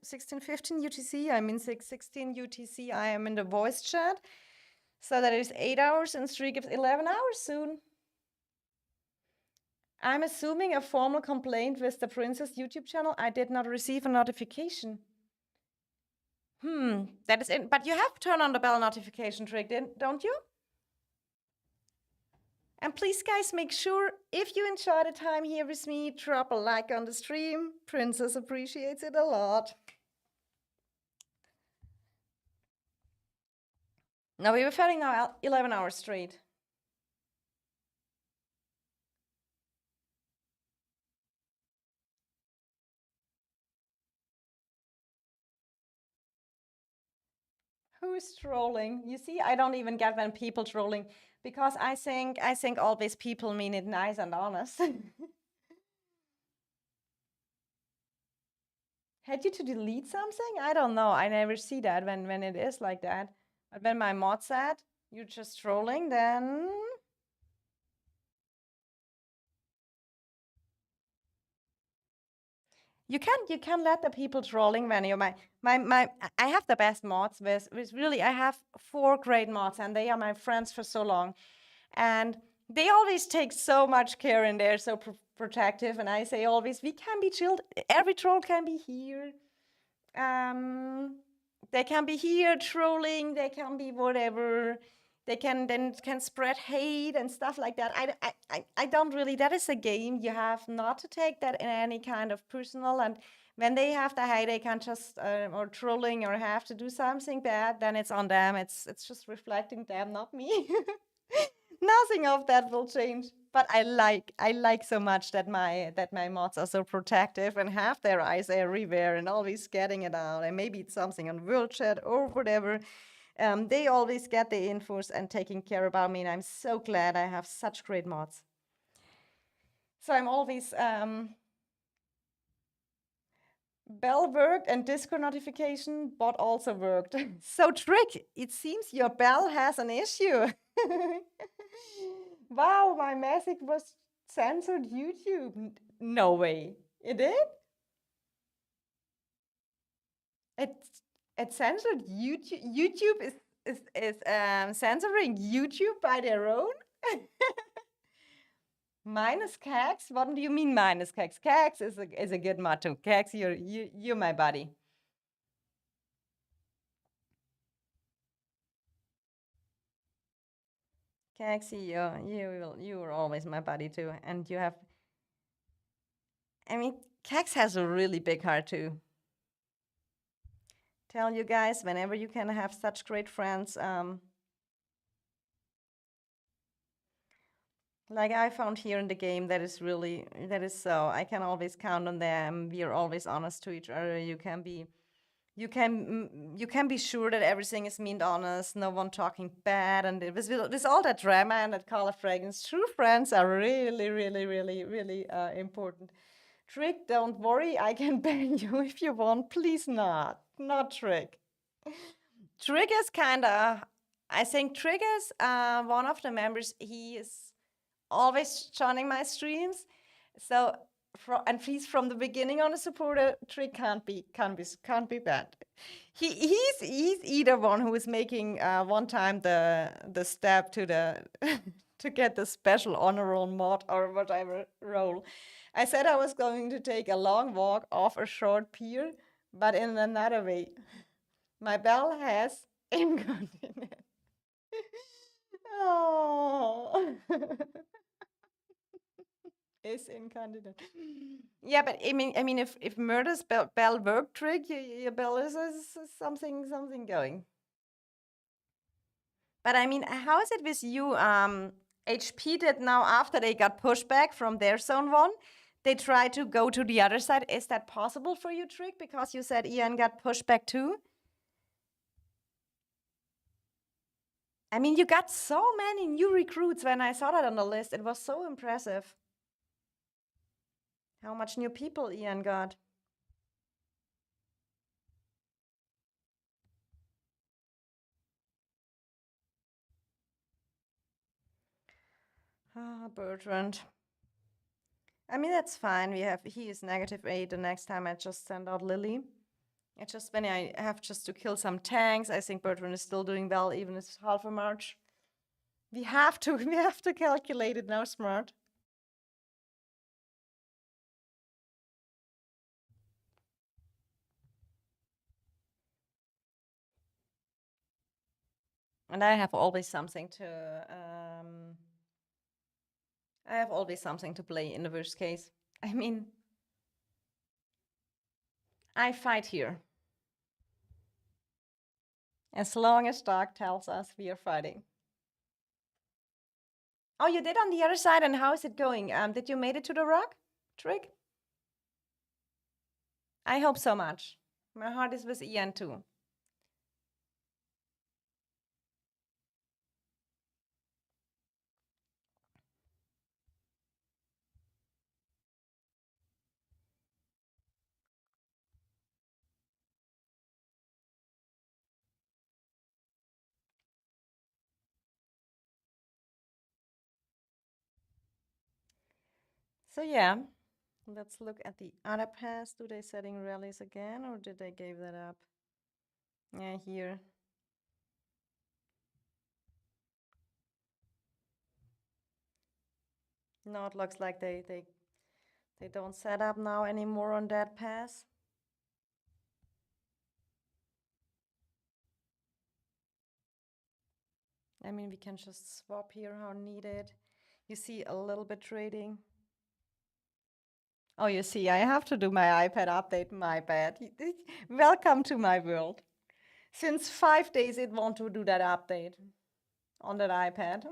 16, 15 UTC. I'm in 16 UTC. I am in the voice chat. So that is 8 hours and streak of 11 hours soon. I'm assuming a formal complaint with the Princess YouTube channel. I did not receive a notification. That is it. But you have to turn on the bell notification, Trick, don't you? And please, guys, make sure if you enjoy the time here with me, drop a like on the stream. Princess appreciates it a lot. Now we were fighting now 11 hours straight. Who's trolling? You see, I don't even get when people trolling because I think always people mean it nice and honest. Had you to delete something? I don't know. I never see that when it is like that. But when my mod said you're just trolling, then you can let the people trolling when you my I have the best mods with really I have 4 great mods and they are my friends for so long. And they always take so much care and they're so protective. And I say always, we can be chilled. Every troll can be here. Um, they can be here trolling. They can be whatever. They can spread hate and stuff like that. I don't really. That is a game. You have not to take that in any kind of personal. And when they have the hate, they can just or trolling or have to do something bad. Then it's on them. It's just reflecting them, not me. Nothing of that will change. But I like so much that my mods are so protective and have their eyes everywhere and always getting it out. And maybe it's something on World Chat or whatever. They always get the infos and taking care about me. And I'm so glad I have such great mods. So I'm always bell worked and Discord notification bot also worked. So Trick, it seems your bell has an issue. Wow, my message was censored YouTube. No way. It did? It censored YouTube. YouTube is censoring YouTube by their own? Minus Cax? What do you mean minus Cax? Cax is a good motto. Cax, you're my buddy. Caxi, you were always my buddy too. And you have I mean Cax has a really big heart too. Tell you guys, whenever you can have such great friends, like I found here in the game, that is so. I can always count on them. We are always honest to each other. You can be sure that everything is mean honest. No one talking bad, and with all that drama and that color fragrance, true friends are really, really, really, really important. Trick, don't worry. I can ban you if you want. Please not Trick. Trick is kind of. I think Trick is one of the members. He is always joining my streams. So and he's from the beginning on a supporter. Trick can't be bad. He's either one who is making one time the step to the to get the special honor roll mod or whatever role. I said I was going to take a long walk off a short pier, but in another way. My bell has incontinence. Oh. Is incontinent. Yeah, but I mean, if murder's bell work trick, your bell is something going. But I mean, how is it with you? HP did now after they got pushed back from their zone 1, they try to go to the other side. Is that possible for you, Trick? Because you said Ian got pushed back too. I mean, you got so many new recruits when I saw that on the list. It was so impressive. How much new people Ian got. Ah, Bertrand. I mean, that's fine. He is -8. The next time I just send out Lily. It's just when I have just to kill some tanks. I think Bertrand is still doing well, even if it's half a march. We have to we have to calculate it now, smart. And I have always something to play in the worst case. I mean, I fight here. As long as Dark tells us we are fighting. Oh, you did on the other side, and how is it going? Did you made it to the rock, Trick? I hope so much. My heart is with Ian too. So yeah, let's look at the other pass. Do they setting rallies again, or did they give that up? Yeah, here. No, it looks like they don't set up now anymore on that pass. I mean, we can just swap here how needed. You see a little bit trading. Oh, you see, I have to do my iPad update, my bad. Welcome to my world. Since 5 days, it wants to do that update on that iPad.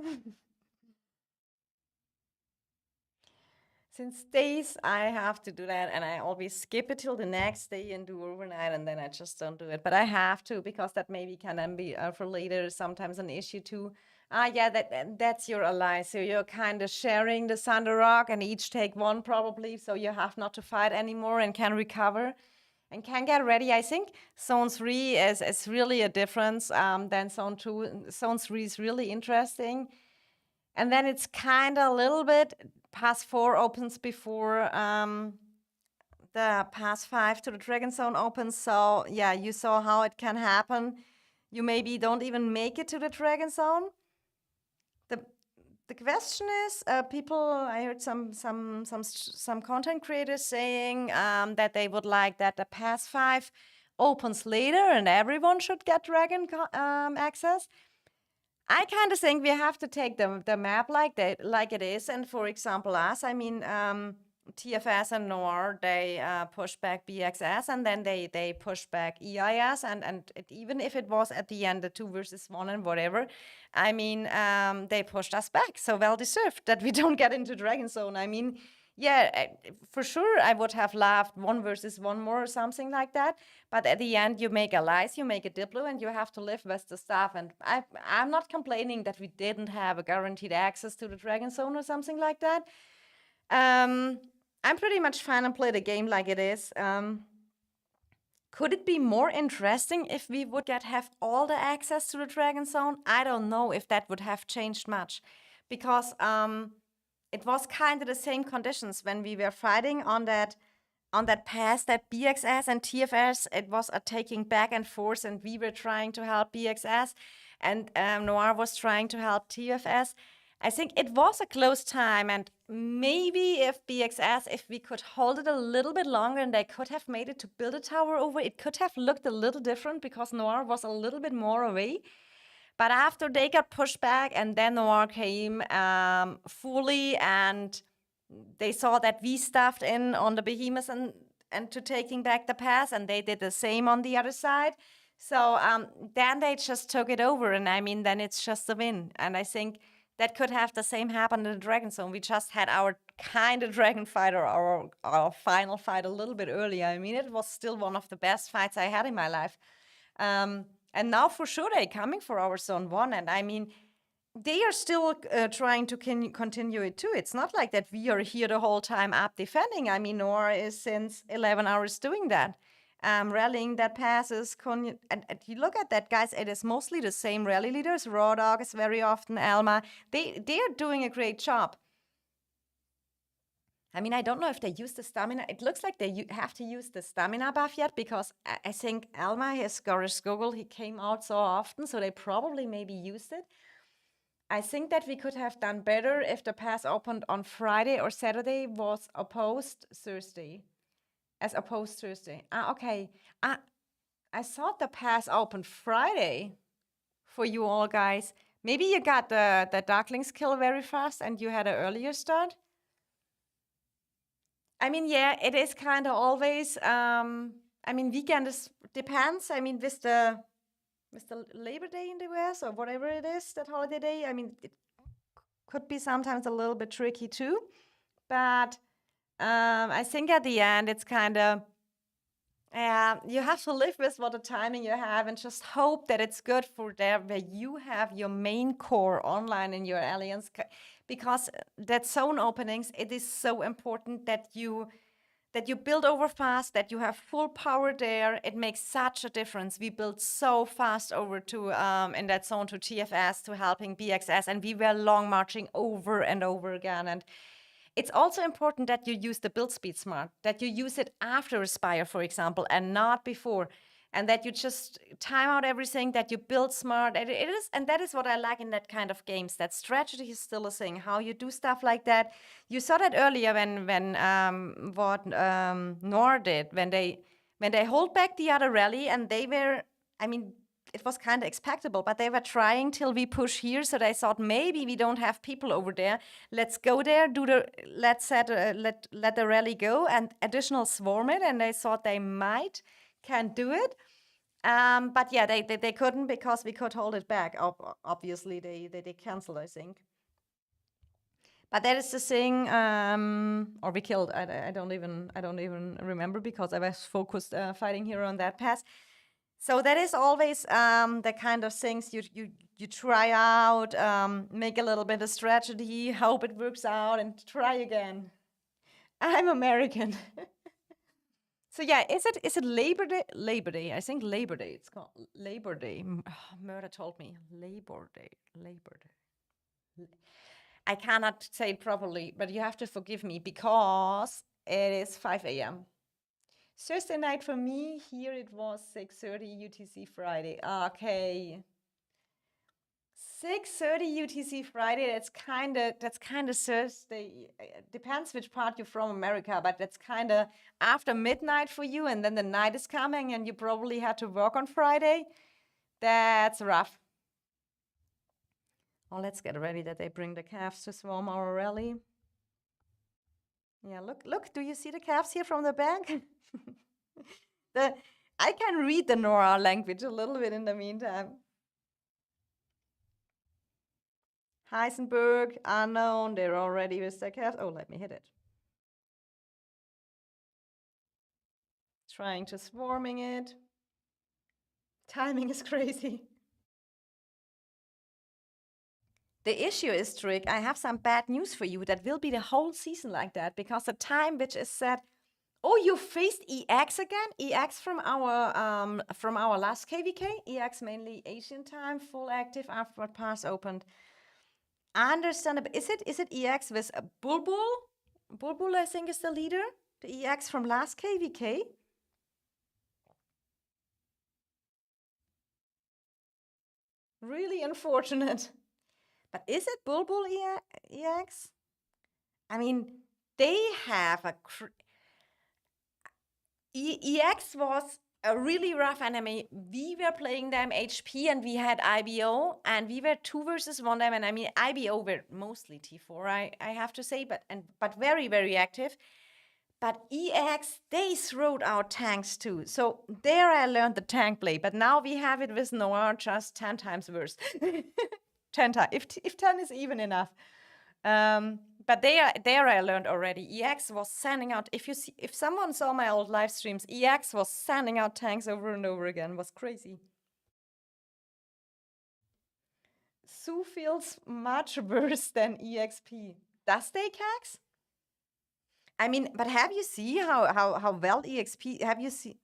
Since days, I have to do that, and I always skip it till the next day and do overnight, and then I just don't do it. But I have to, because that maybe can then be for later sometimes an issue too. Yeah, that's your ally. So you're kind of sharing the Thunder Rock, and each take one probably, so you have not to fight anymore and can recover and can get ready. I think Zone 3 is really a difference than Zone 2. Zone 3 is really interesting. And then it's kind of a little bit, pass 4 opens before the pass 5 to the Dragon Zone opens. So yeah, you saw how it can happen. You maybe don't even make it to the Dragon Zone. The question is, I heard some content creators saying that they would like that the pass 5 opens later and everyone should get Dragon access. I kind of think we have to take the map like it is. And for example, us, I mean, TFS and Noir, they push back BXS, and then they push back EIS, and even if it was at the end the 2 versus 1 and whatever, I mean, they pushed us back. So well deserved that we don't get into Dragon Zone. I mean, yeah, for sure, I would have loved 1 versus 1 more or something like that. But at the end, you make allies, you make a Diplo, and you have to live with the stuff. And I'm not complaining that we didn't have a guaranteed access to the Dragon Zone or something like that. I'm pretty much fine and play the game like it is. Could it be more interesting if we would have all the access to the Dragon Zone? I don't know if that would have changed much, because it was kind of the same conditions when we were fighting on that pass, that BXS and TFS. It was a taking back and forth, and we were trying to help BXS, and Noir was trying to help TFS. I think it was a close time, and maybe if BXS, if we could hold it a little bit longer and they could have made it to build a tower over, it could have looked a little different because Noir was a little bit more away. But after they got pushed back and then Noir came fully, and they saw that we stuffed in on the behemoths and to taking back the pass, and they did the same on the other side. So then they just took it over, and I mean, then it's just a win. And I think that could have the same happen in the Dragon Zone. We just had our kind of dragon fight, or our final fight a little bit earlier. I mean, it was still one of the best fights I had in my life. And now for sure they're coming for our Zone 1. And I mean, they are still trying to continue it too. It's not like that we are here the whole time up defending. I mean, Noir is since 11 hours doing that. Rallying that passes. And you look at that, guys, it is mostly the same rally leaders. Raw Dog is very often Alma. They are doing a great job. I mean, I don't know if they use the stamina. It looks like they have to use the stamina buff yet, because I think Alma, his Gorish Goggle, he came out so often, so they probably maybe used it. I think that we could have done better if the pass opened on Friday or Saturday was opposed Thursday. As opposed Thursday. Okay. I thought the pass opened Friday for you all guys. Maybe you got the Darklings kill very fast and you had an earlier start. I mean, yeah, it is kind of always. I mean, weekend depends. I mean, with the Labor Day in the US or whatever it is, that holiday day. I mean, it could be sometimes a little bit tricky too. But I think at the end, it's kind of, you have to live with what the timing you have and just hope that it's good for there where you have your main core online in your alliance. Because that zone openings, it is so important that you build over fast, that you have full power there. It makes such a difference. We built so fast over to in that zone to TFS to helping BXS, and we were long marching over and over again. And It's also important that you use the build speed smart, that you use it after Aspire, for example, and not before. And that you just time out everything, that you build smart. And it is, and that is what I like in that kind of games. That strategy is still a thing. How you do stuff like that. You saw that earlier when what Noir did when they hold back the other rally, and they were, I mean, it was kind of expectable, but they were trying till we push here. So they thought maybe we don't have people over there. Let's go there, let the rally go and additional swarm it. And they thought they might can do it. But yeah, they couldn't because we could hold it back. Obviously, they canceled, I think. But that is the thing, or we killed. I don't even remember because I was focused fighting here on that pass. So that is always the kind of things you try out, make a little bit of strategy, hope it works out, and try again. I'm American. So yeah, is it Labor Day? Labor Day, I think Labor Day. It's called Labor Day. Murder told me Labor Day. Labor Day. I cannot say it properly, but you have to forgive me because it is 5 a.m. Thursday night for me, here it was 6:30 UTC Friday. Okay. 6:30 UTC Friday, that's kind of Thursday. Depends which part you're from America, but that's kind of after midnight for you, and then the night is coming and you probably had to work on Friday. That's rough. Oh, let's get ready that they bring the calves to swarm our rally. Yeah, look, do you see the calves here from the back? I can read the Noir language a little bit in the meantime. Heisenberg, unknown, they're already with their calves. Oh, let me hit it. Trying to swarming it. Timing is crazy. The issue is, Trick, I have some bad news for you. That will be the whole season like that because the time which is set. Oh, you faced EX again? EX from our last KVK? EX mainly Asian time, full active afterward pass opened. Understandable. Is it EX with a Bulbul? Bulbul, I think, is the leader. The EX from last KVK. Really unfortunate. But is it Bulbul EX? I mean, they have a EX was a really rough enemy. We were playing them HP and we had IBO and we were 2 versus 1 them. And I mean, IBO were mostly T4, I have to say, but very, very active. But EX, they throwed out tanks too. So there I learned the tank play. But now we have it with Noir just 10 times worse. 10 times, if 10 is even enough. But there I learned already. EX was sending out, if someone saw my old live streams, EX was sending out tanks over and over again. It was crazy. Sue feels much worse than EXP. Does they, Cax? I mean, but have you seen how well EXP? Have you seen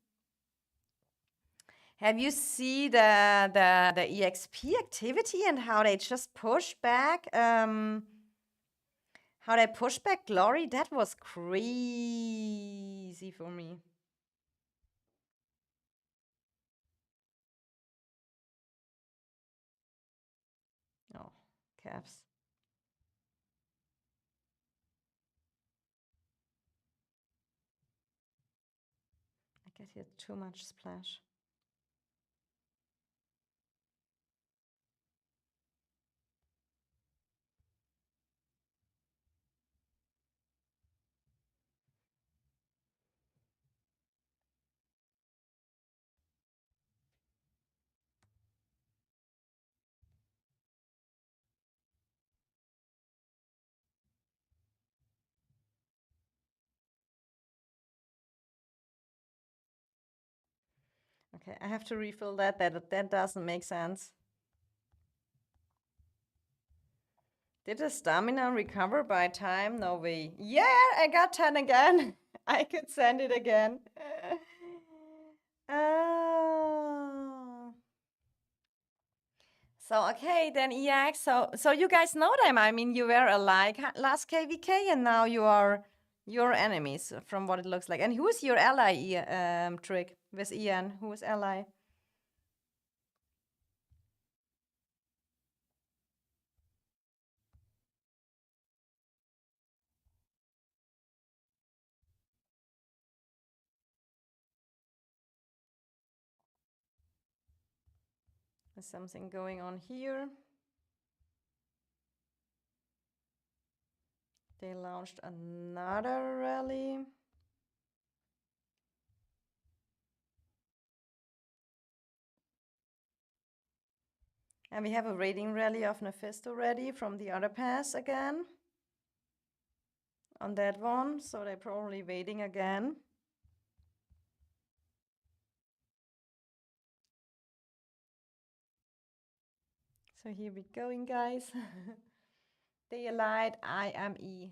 the EXP activity and how they just push back? How they push back Glory? That was crazy for me. Oh, calves. I get here too much splash. Okay, I have to refill that. That doesn't make sense. Did the stamina recover by time? No way. Yeah, I got 10 again. I could send it again. Oh. So okay, then EX. So you guys know them. I mean, you were alike last KVK, and now you are your enemies from what it looks like. And who's your ally, Trick with Ian? Who's ally? There's something going on here. They launched another rally. And we have a raiding rally of Nephisto ready from the other pass again. On that one, so they're probably waiting again. So here we going, guys. They allied IME.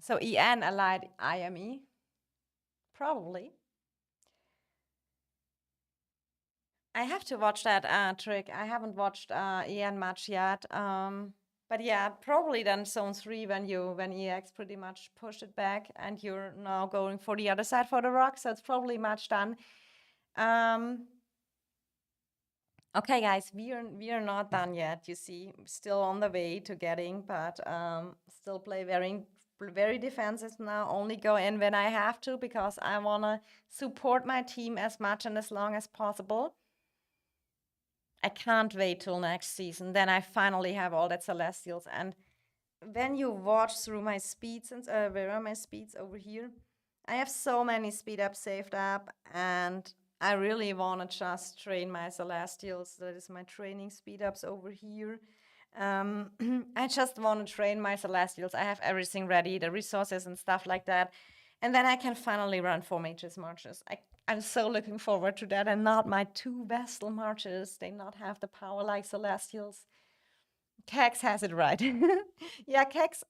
So EN allied IME. Probably. I have to watch that trick. I haven't watched EN much yet. But yeah, probably then zone 3 when EX pretty much pushed it back and you're now going for the other side for the rock. So it's probably match done. Okay, guys, we are not done yet. You see, still on the way to getting, but still play very defensive now. Only go in when I have to because I wanna support my team as much and as long as possible. I can't wait till next season. Then I finally have all that Celestials. And when you watch through my speeds, and where are my speeds over here? I have so many speed ups saved up, and I really want to just train my Celestials. That is my training speed ups over here. I just want to train my Celestials. I have everything ready, the resources and stuff like that. And then I can finally run 4 mages marches. I'm so looking forward to that, and not my 2 Vestal marches. They not have the power like Celestials. Kex has it right. Yeah, Kex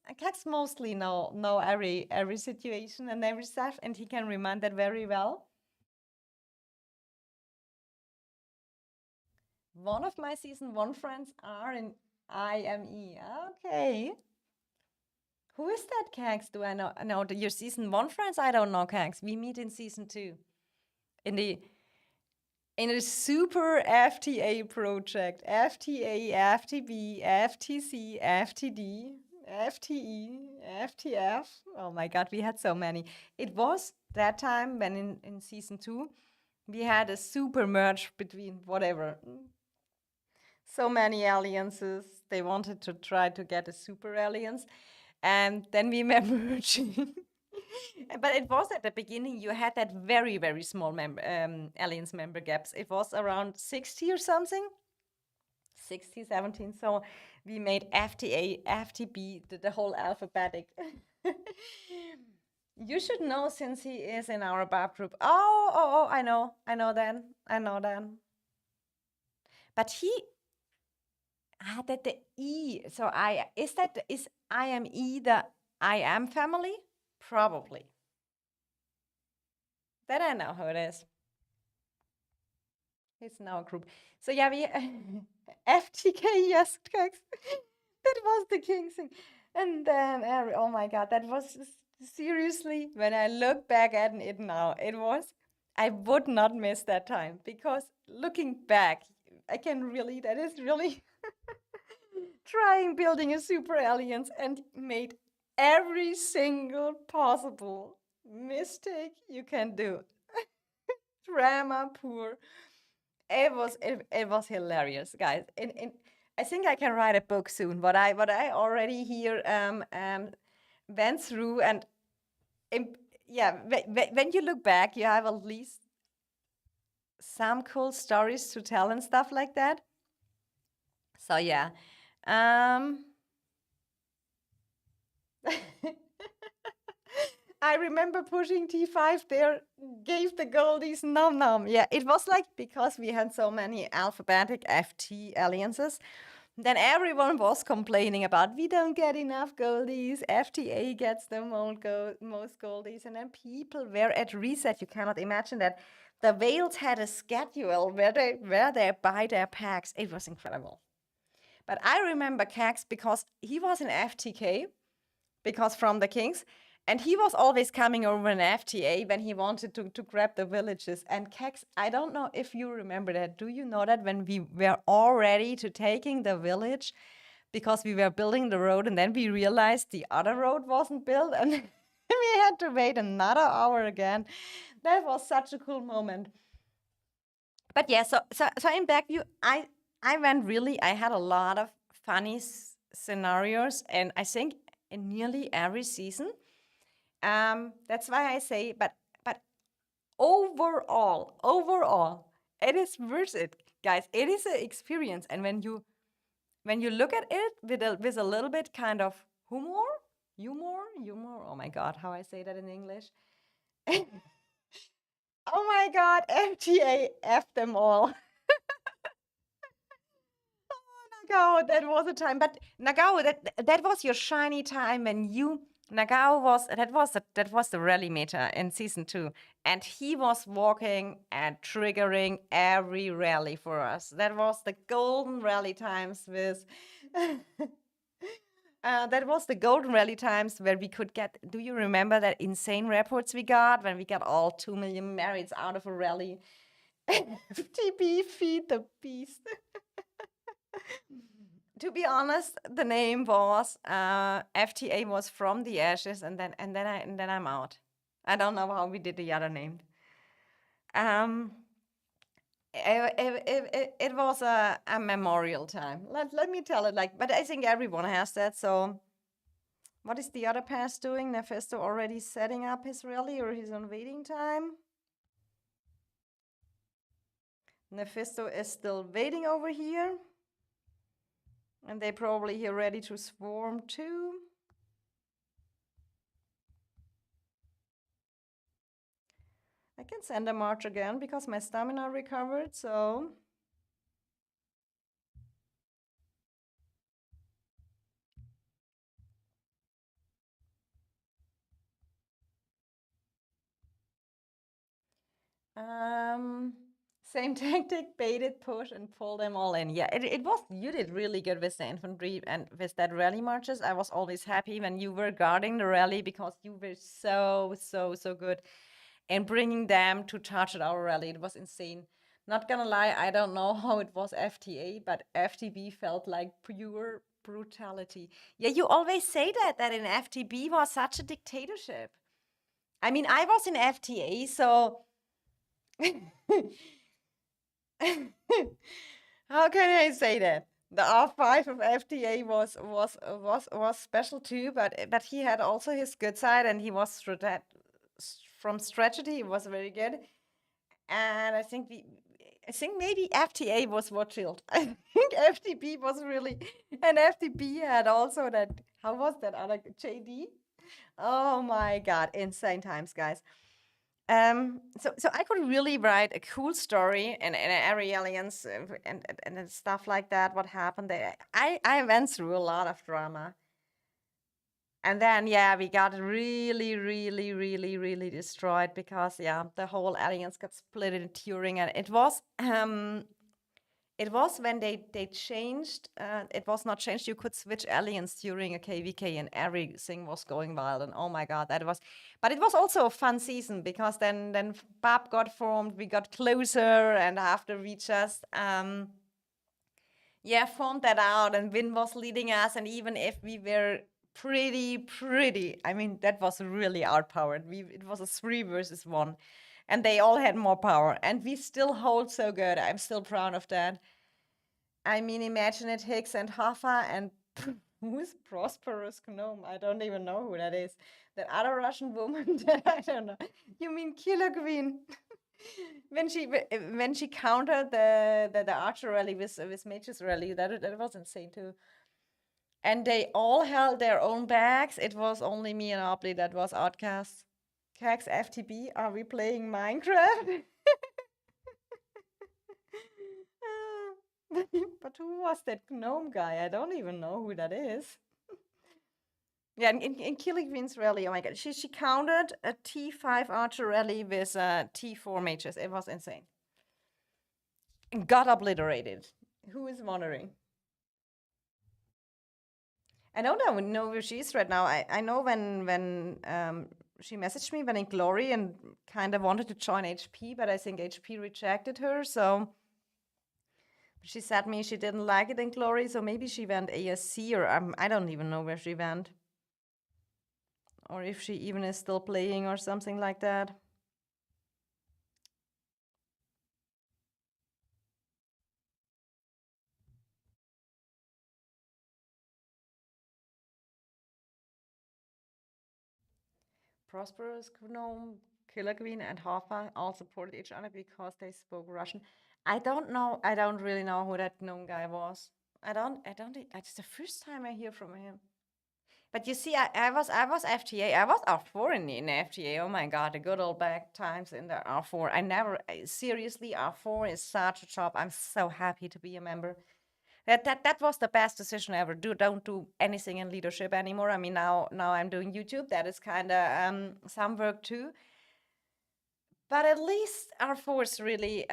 mostly know every situation and every stuff, and he can remind that very well. One of my season 1 friends are in IME. Okay. Who is that, Kex? Do I know? No, your season 1 friends? I don't know, Kex. We meet in season 2. In a super FTA project. FTA, FTB, FTC, FTD, FTE, FTF. Oh my god, we had so many. It was that time when in season 2 we had a super merge between whatever. So many alliances. They wanted to try to get a super alliance. And then we were merging. But it was at the beginning, you had that very, very small alliance member gaps. It was around 60 or something. 60, 17. So we made FTA, FTB, the whole alphabetic. You should know since he is in our BAP group. Oh, I know then. But he had that the E. So is IME the I am family? Probably. Then I know who it is. It's now a group. So yeah, we FTK, yes, that was the king thing. And then oh my god, that was seriously, when I look back at it now, I would not miss that time, because looking back, that is really trying building a super alliance and made every single possible mistake you can do. Drama poor. It was hilarious, guys. I think I can write a book soon. What I already here went through, and yeah, when you look back, you have at least some cool stories to tell and stuff like that. So yeah. I remember pushing T5 there, gave the goldies nom nom. Yeah, it was like, because we had so many alphabetic FT alliances, then everyone was complaining about, we don't get enough goldies, FTA gets the most goldies, and then people were at reset. You cannot imagine that. the Wales had a schedule where they buy their packs. It was incredible. But I remember Cax because he was in FTK, because from the Kings, and he was always coming over in FTA when he wanted to grab the villages. And Cax, I don't know if you remember that. Do you know that when we were all ready to taking the village, because we were building the road, and then we realized the other road wasn't built, and we had to wait another hour again. That was such a cool moment. But yeah, so in Backview, I went really. I had a lot of funny scenarios, and I think in nearly every season. That's why I say, but overall, it is worth it, guys. It is an experience, and when you look at it with a little bit kind of humor. Oh my God, how I say that in English? Oh my God, FTA, F them all. Nagao, that was a time. But Nagao, that was your shiny time when you Nagao was that was the rally meta in season 2, and he was walking and triggering every rally for us. That was the golden rally times with. That was the golden rally times where we could get. Do you remember that insane reports we got when we got all 2 million merits out of a rally? FTB, feed the beast. To be honest, the name was FTA was from the ashes, and then I'm out. I don't know how we did the other name. Um, it was a memorial time. Let me tell it like, but I think everyone has that. So, what is the other pass doing? Nefisto already setting up his rally or his invading time? Nefisto is still waiting over here. And they probably here ready to swarm too. I can send a march again because my stamina recovered, so. Um, Same tactic, bait it, push, and pull them all in. Yeah, it was, you did really good with the infantry and with that rally marches. I was always happy when you were guarding the rally because you were so good in bringing them to charge at our rally. It was insane. Not gonna lie, I don't know how it was FTA, but FTB felt like pure brutality. Yeah, you always say that in FTB was such a dictatorship. I mean, I was in FTA, so how can I say that? The R5 of FTA was special too, but he had also his good side, and he was from strategy. He was very good, and I think maybe FTA was what killed. I think FTB was really, and FTB had also that. How was that other JD? Oh my God, insane times, guys. So I could really write a cool story and every alliance and stuff like that. What happened there? I went through a lot of drama, and then yeah, we got really destroyed because yeah, the whole alliance got split in Turing, and it was when they changed. It was not changed. You could switch alliance during a KVK, and everything was going wild. And oh my God, that was. But it was also a fun season because then BAP got formed. We got closer, and after we just yeah, formed that out, and Vin was leading us. And even if we were pretty, I mean, that was really outpowered. It was a 3 versus 1, and they all had more power, and we still hold so good. I'm still proud of that. I mean, imagine it, Hicks and Hoffa and who's Prosperous Gnome? I don't even know who that is. That other Russian woman that I don't know. You mean Killer Queen? when she countered the Archer rally with Mage's rally, that was insane too. And they all held their own bags. It was only me and Obley that was outcast. Cax FTB, are we playing Minecraft? But who was that gnome guy? I don't even know who that is. Yeah, in Killer Queen's rally, oh my god, she countered a T5 archer rally with T4 mages. It was insane. And got obliterated. Who is wondering? I don't know where she is right now. I know when she messaged me when in Glory and kind of wanted to join HP, but I think HP rejected her. So she said me she didn't like it in Glory, so maybe she went ASC or I don't even know where she went, or if she even is still playing or something like that. Prosperous Gnome, Killer Queen, and Hoffa all supported each other because they spoke Russian. I don't know. I don't really know who that gnome guy was. It's the first time I hear from him. But you see, I was FTA. I was R4 in FTA. Oh my god, the good old back times in the R4. Seriously, R4 is such a job. I'm so happy to be a member. That was the best decision ever. Don't do anything in leadership anymore. I mean, now I'm doing YouTube. That is kind of some work too. But at least R4 is really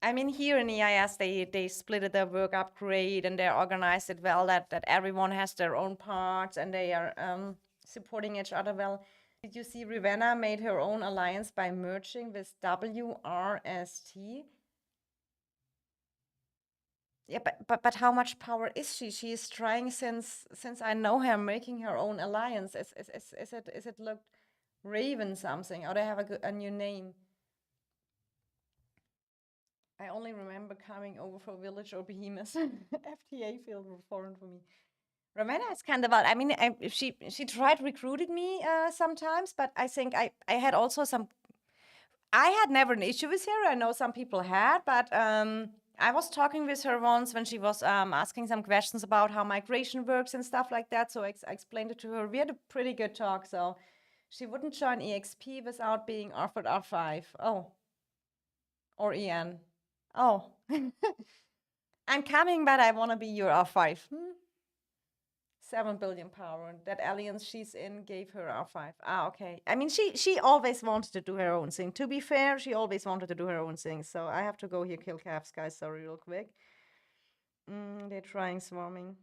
I mean, here in EIS, they split their work up great and they organized it well that everyone has their own parts and they are supporting each other well. Did you see Ravenna made her own alliance by merging with WRST? Yeah, but how much power is she? She is trying since I know her, making her own alliance. Is it looked Raven something, or they have a new name? I only remember coming over for Village or Behemoth. FTA feels foreign for me. Ravenna is kind of, I mean, she tried recruiting me sometimes, but I think I had also some. I had never an issue with her. I know some people had, but I was talking with her once when she was asking some questions about how migration works and stuff like that. So I explained it to her. We had a pretty good talk. So she wouldn't join EXP without being offered R5. Oh, or EN. Oh, I'm coming, but I want to be your R5. 7 billion power. That alliance she's in gave her R5. Ah, okay. I mean, she always wanted to do her own thing. To be fair, she always wanted to do her own thing. So I have to go here, kill calves, guys. Sorry, real quick. They're trying swarming.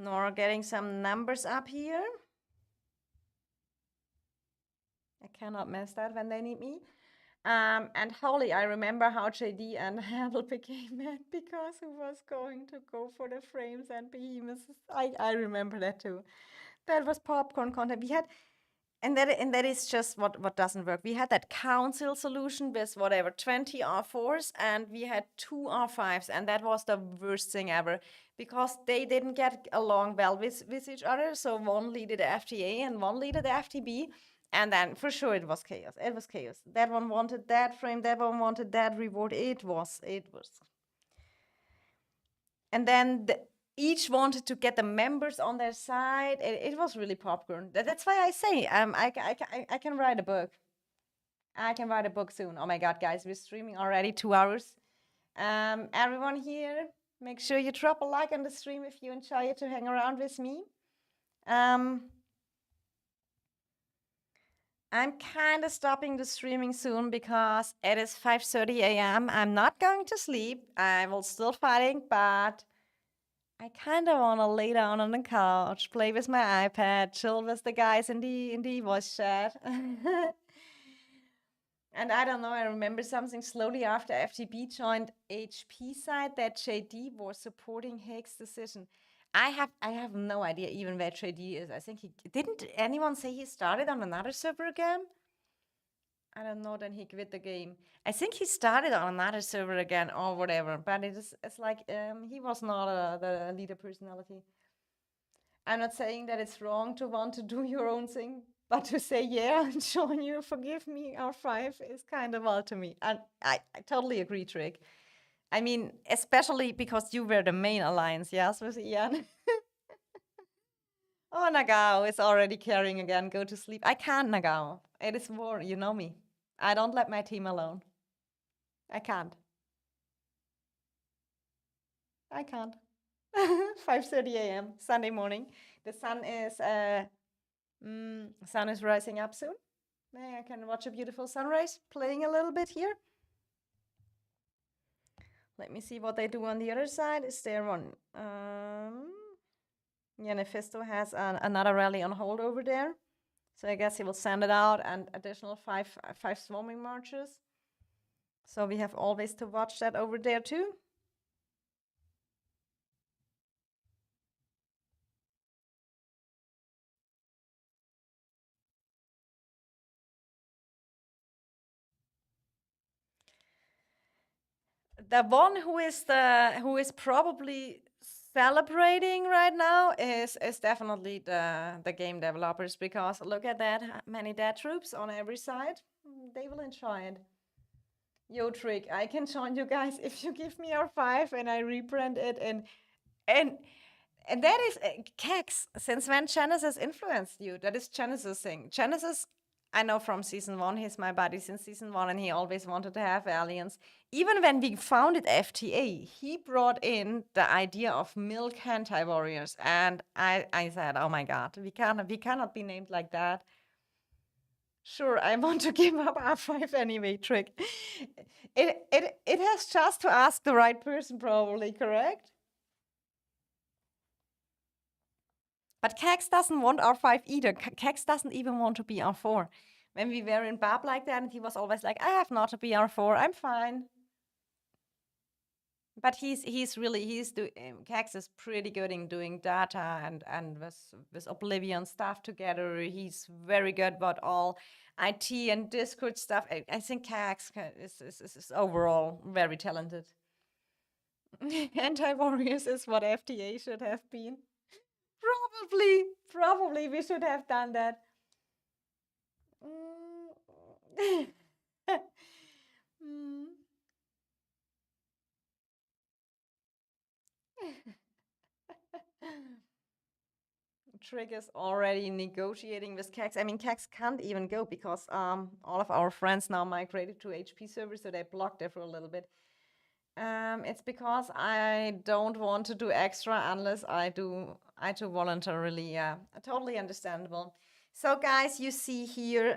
Nor getting some numbers up here. I cannot miss that when they need me. And holy, I remember how JD and Handel became mad because he was going to go for the frames and behemoths. I remember that too. That was popcorn content. We had and that is just what doesn't work. We had that council solution with whatever 20 R4s and we had 2 R5s, and that was the worst thing ever because they didn't get along well with each other. So one leaded the FTA and one leaded the FTB. And then for sure it was chaos. It was chaos. That one wanted that frame, that one wanted that reward. It was. And then each wanted to get the members on their side. It was really popcorn. That's why I say I can write a book. I can write a book soon. Oh my god, guys, we're streaming already 2 hours. Everyone here, make sure you drop a like on the stream if you enjoy it to hang around with me. I'm kind of stopping the streaming soon because it is 5:30 a.m. I'm not going to sleep. I will still fighting, but I kind of want to lay down on the couch, play with my iPad, chill with the guys in the voice chat. And I don't know, I remember something slowly after FTB joined HP side that JD was supporting Haig's decision. I have no idea even where JD is. I think he didn't anyone say he started on another server again? I don't know, then he quit the game. I think he started on another server again or whatever, but it's like he was not the leader personality. I'm not saying that it's wrong to want to do your own thing, but to say, yeah, join you, forgive me, R5 is kind of wild to me. And I totally agree, Trick. I mean, especially because you were the main alliance, yes, with Ian. Oh, Nagao is already carrying again. Go to sleep. I can't, Nagao. It is war. You know me. I don't let my team alone. I can't. I can't. 5:30 a.m. Sunday morning. The sun is rising up soon. Maybe I can watch a beautiful sunrise playing a little bit here. Let me see what they do on the other side. Is there one? Yeah, Nefisto has another rally on hold over there. So I guess he will send it out and additional five swarming marches. So we have always to watch that over there too. The one who is probably celebrating right now is definitely the game developers, because look at that many dead troops on every side. They will enjoy it. Yo, Trick, I can join you guys if you give me R5 and I rebrand it and and that is Kex. Since when Genesis influenced you? That is Genesis thing. Genesis, I know from season one, he's my buddy since season one, and he always wanted to have Alliance. Even when we founded FTA, he brought in the idea of milk hentai warriors, and I said, oh my god, we cannot be named like that. Sure, I want to give up R5 anyway, Trick. It has just to ask the right person, probably, correct? But Kex doesn't want R5 either. Kex doesn't even want to be R4. When we were in Bab like that, and he was always like, I have not to be R4, I'm fine. But Kex is pretty good in doing data and with Oblivion stuff together. He's very good about all IT and Discord stuff. I think Kex is overall very talented. Anti-warriors is what FTA should have been. Probably we should have done that. Mm. Mm. Trick is already negotiating with Kex. I mean, Kex can't even go because all of our friends now migrated to HP servers, so they blocked it for a little bit. It's because I don't want to do extra unless I do voluntarily. Yeah, totally understandable. So guys, you see here,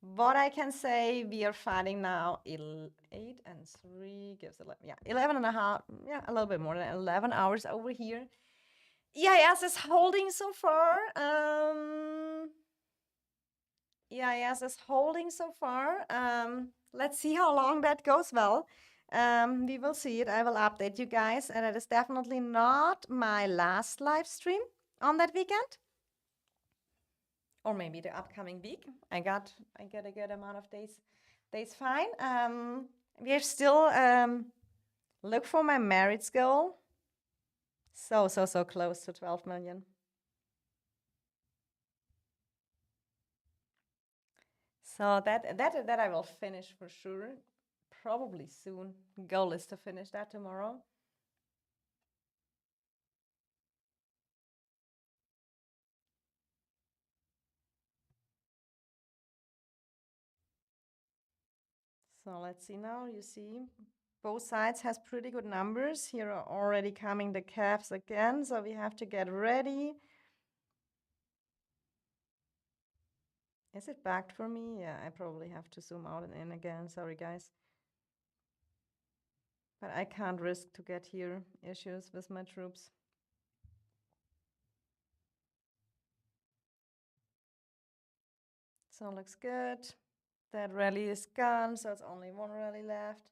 what I can say, we are fighting now 8 and 3 gives 11. Yeah, 11 and a half. Yeah, a little bit more than 11 hours over here. EIS is holding so far. EIS is holding so far. Let's see how long that goes. Well, we will see it. I will update you guys. And it is definitely not my last live stream on that weekend. Or maybe the upcoming week. I get a good amount of days fine. We are still look for my merits goal. So close to 12 million. So that I will finish for sure. Probably soon. Goal is to finish that tomorrow. So let's see now. You see, both sides has pretty good numbers. Here are already coming the calves again, so we have to get ready. Is it backed for me? Yeah, I probably have to zoom out and in again. Sorry, guys. But I can't risk to get here issues with my troops. So looks good. That rally is gone, so it's only one rally left.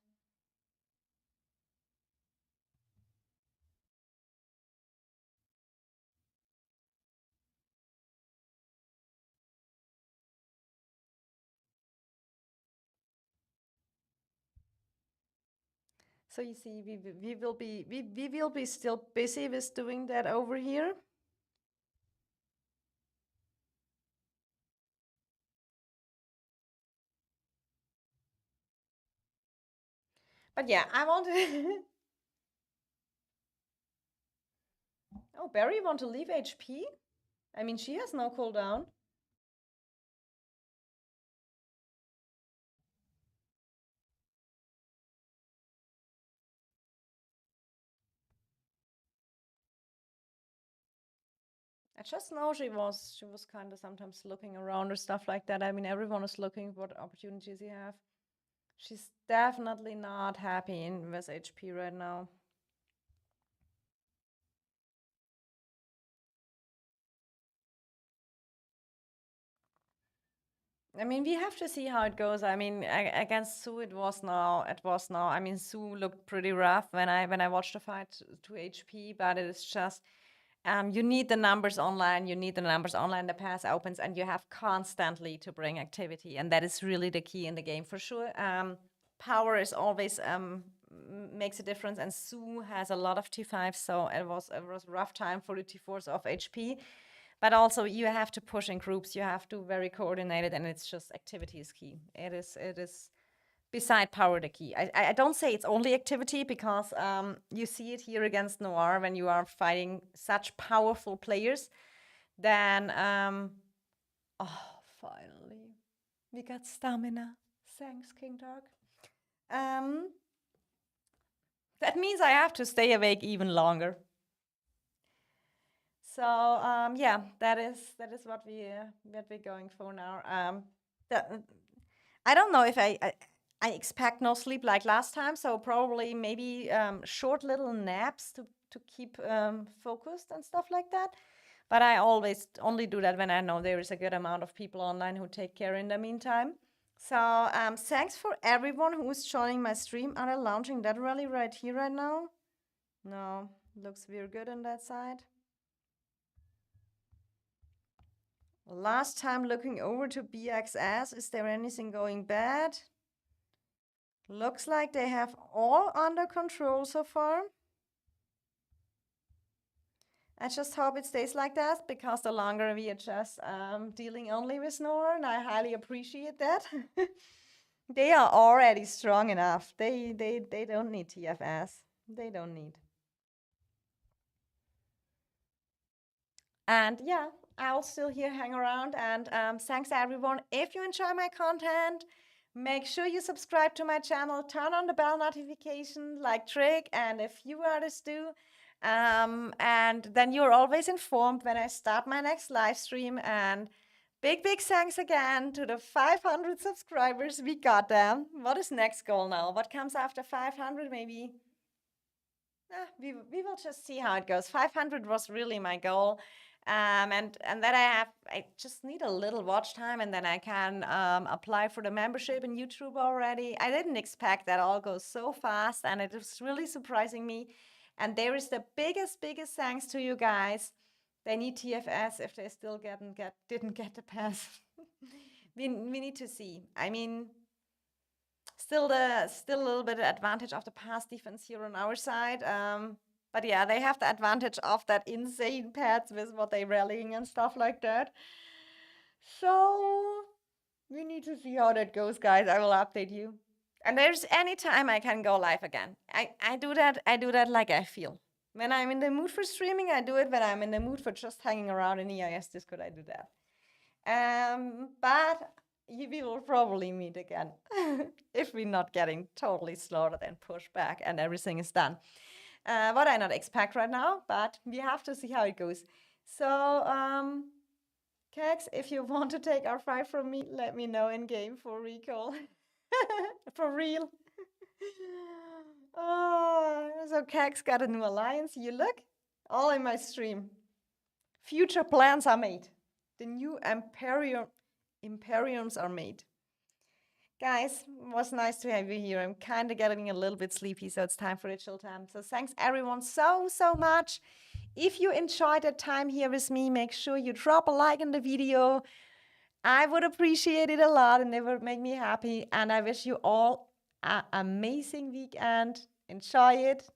So you see, we will be still busy with doing that over here. But yeah, I want to. Oh, Barry want to leave HP? I mean, she has no cooldown. I just know she was kind of sometimes looking around or stuff like that. I mean, everyone is looking what opportunities you have. She's definitely not happy in with HP right now. I mean, we have to see how it goes. I mean, against Sue, it was now. It was now. I mean, Sue looked pretty rough when I watched the fight to HP, but it is just you need the numbers online. You need the numbers online. The pass opens, and you have constantly to bring activity, and that is really the key in the game for sure. Power is always makes a difference, and Sue has a lot of T5, so it was a rough time for the T4s of HP. But also you have to push in groups. You have to very coordinated, and it's just activity is key. It is beside power the key. I don't say it's only activity because you see it here against Noir when you are fighting such powerful players. Then oh, finally we got stamina. Thanks, King Dog. Um, that means I have to stay awake even longer. So yeah, that is what we're going for now. The, I don't know if I expect no sleep like last time, so probably maybe short little naps to keep focused and stuff like that. But I always only do that when I know there is a good amount of people online who take care in the meantime. So thanks for everyone who is joining my stream. Are they launching that rally right here right now? No, looks very good on that side. Last time looking over to BXS, is there anything going bad? Looks like they have all under control so far. I just hope it stays like that because the longer we are just dealing only with Noir, and I highly appreciate that. They are already strong enough. They don't need TFS. They don't need. And yeah, I'll still here hang around. And thanks everyone. If you enjoy my content, make sure you subscribe to my channel, turn on the bell notification like Trick and a few others do. And then you're always informed when I start my next live stream. And big, big thanks again to the 500 subscribers. We got them. What is next goal now? What comes after 500? Maybe we will just see how it goes. 500 was really my goal. And then I just need a little watch time, and then I can apply for the membership in YouTube already. I didn't expect that all goes so fast, and it is really surprising me. And there is the biggest thanks to you guys. They need TFS if they still didn't get the pass. we need to see. I mean, still a little bit of advantage of the pass defense here on our side. But yeah, they have the advantage of that insane pads with what they rallying and stuff like that. So we need to see how that goes, guys. I will update you. And there's any time I can go live again. I do that like I feel. When I'm in the mood for streaming, I do it. When I'm in the mood for just hanging around in EIS Discord, I do that. But we will probably meet again if we're not getting totally slaughtered and pushed back and everything is done. What I not expect right now, but we have to see how it goes. So, Kex, if you want to take R5 from me, let me know in game for recall. For real. Oh, so Kex got a new alliance. You look, all in my stream. Future plans are made. The new Imperiums are made. Guys, it was nice to have you here. I'm kind of getting a little bit sleepy, so it's time for the chill time. So thanks everyone so much. If you enjoyed the time here with me, make sure you drop a like in the video. I would appreciate it a lot and it would make me happy. And I wish you all an amazing weekend. Enjoy it.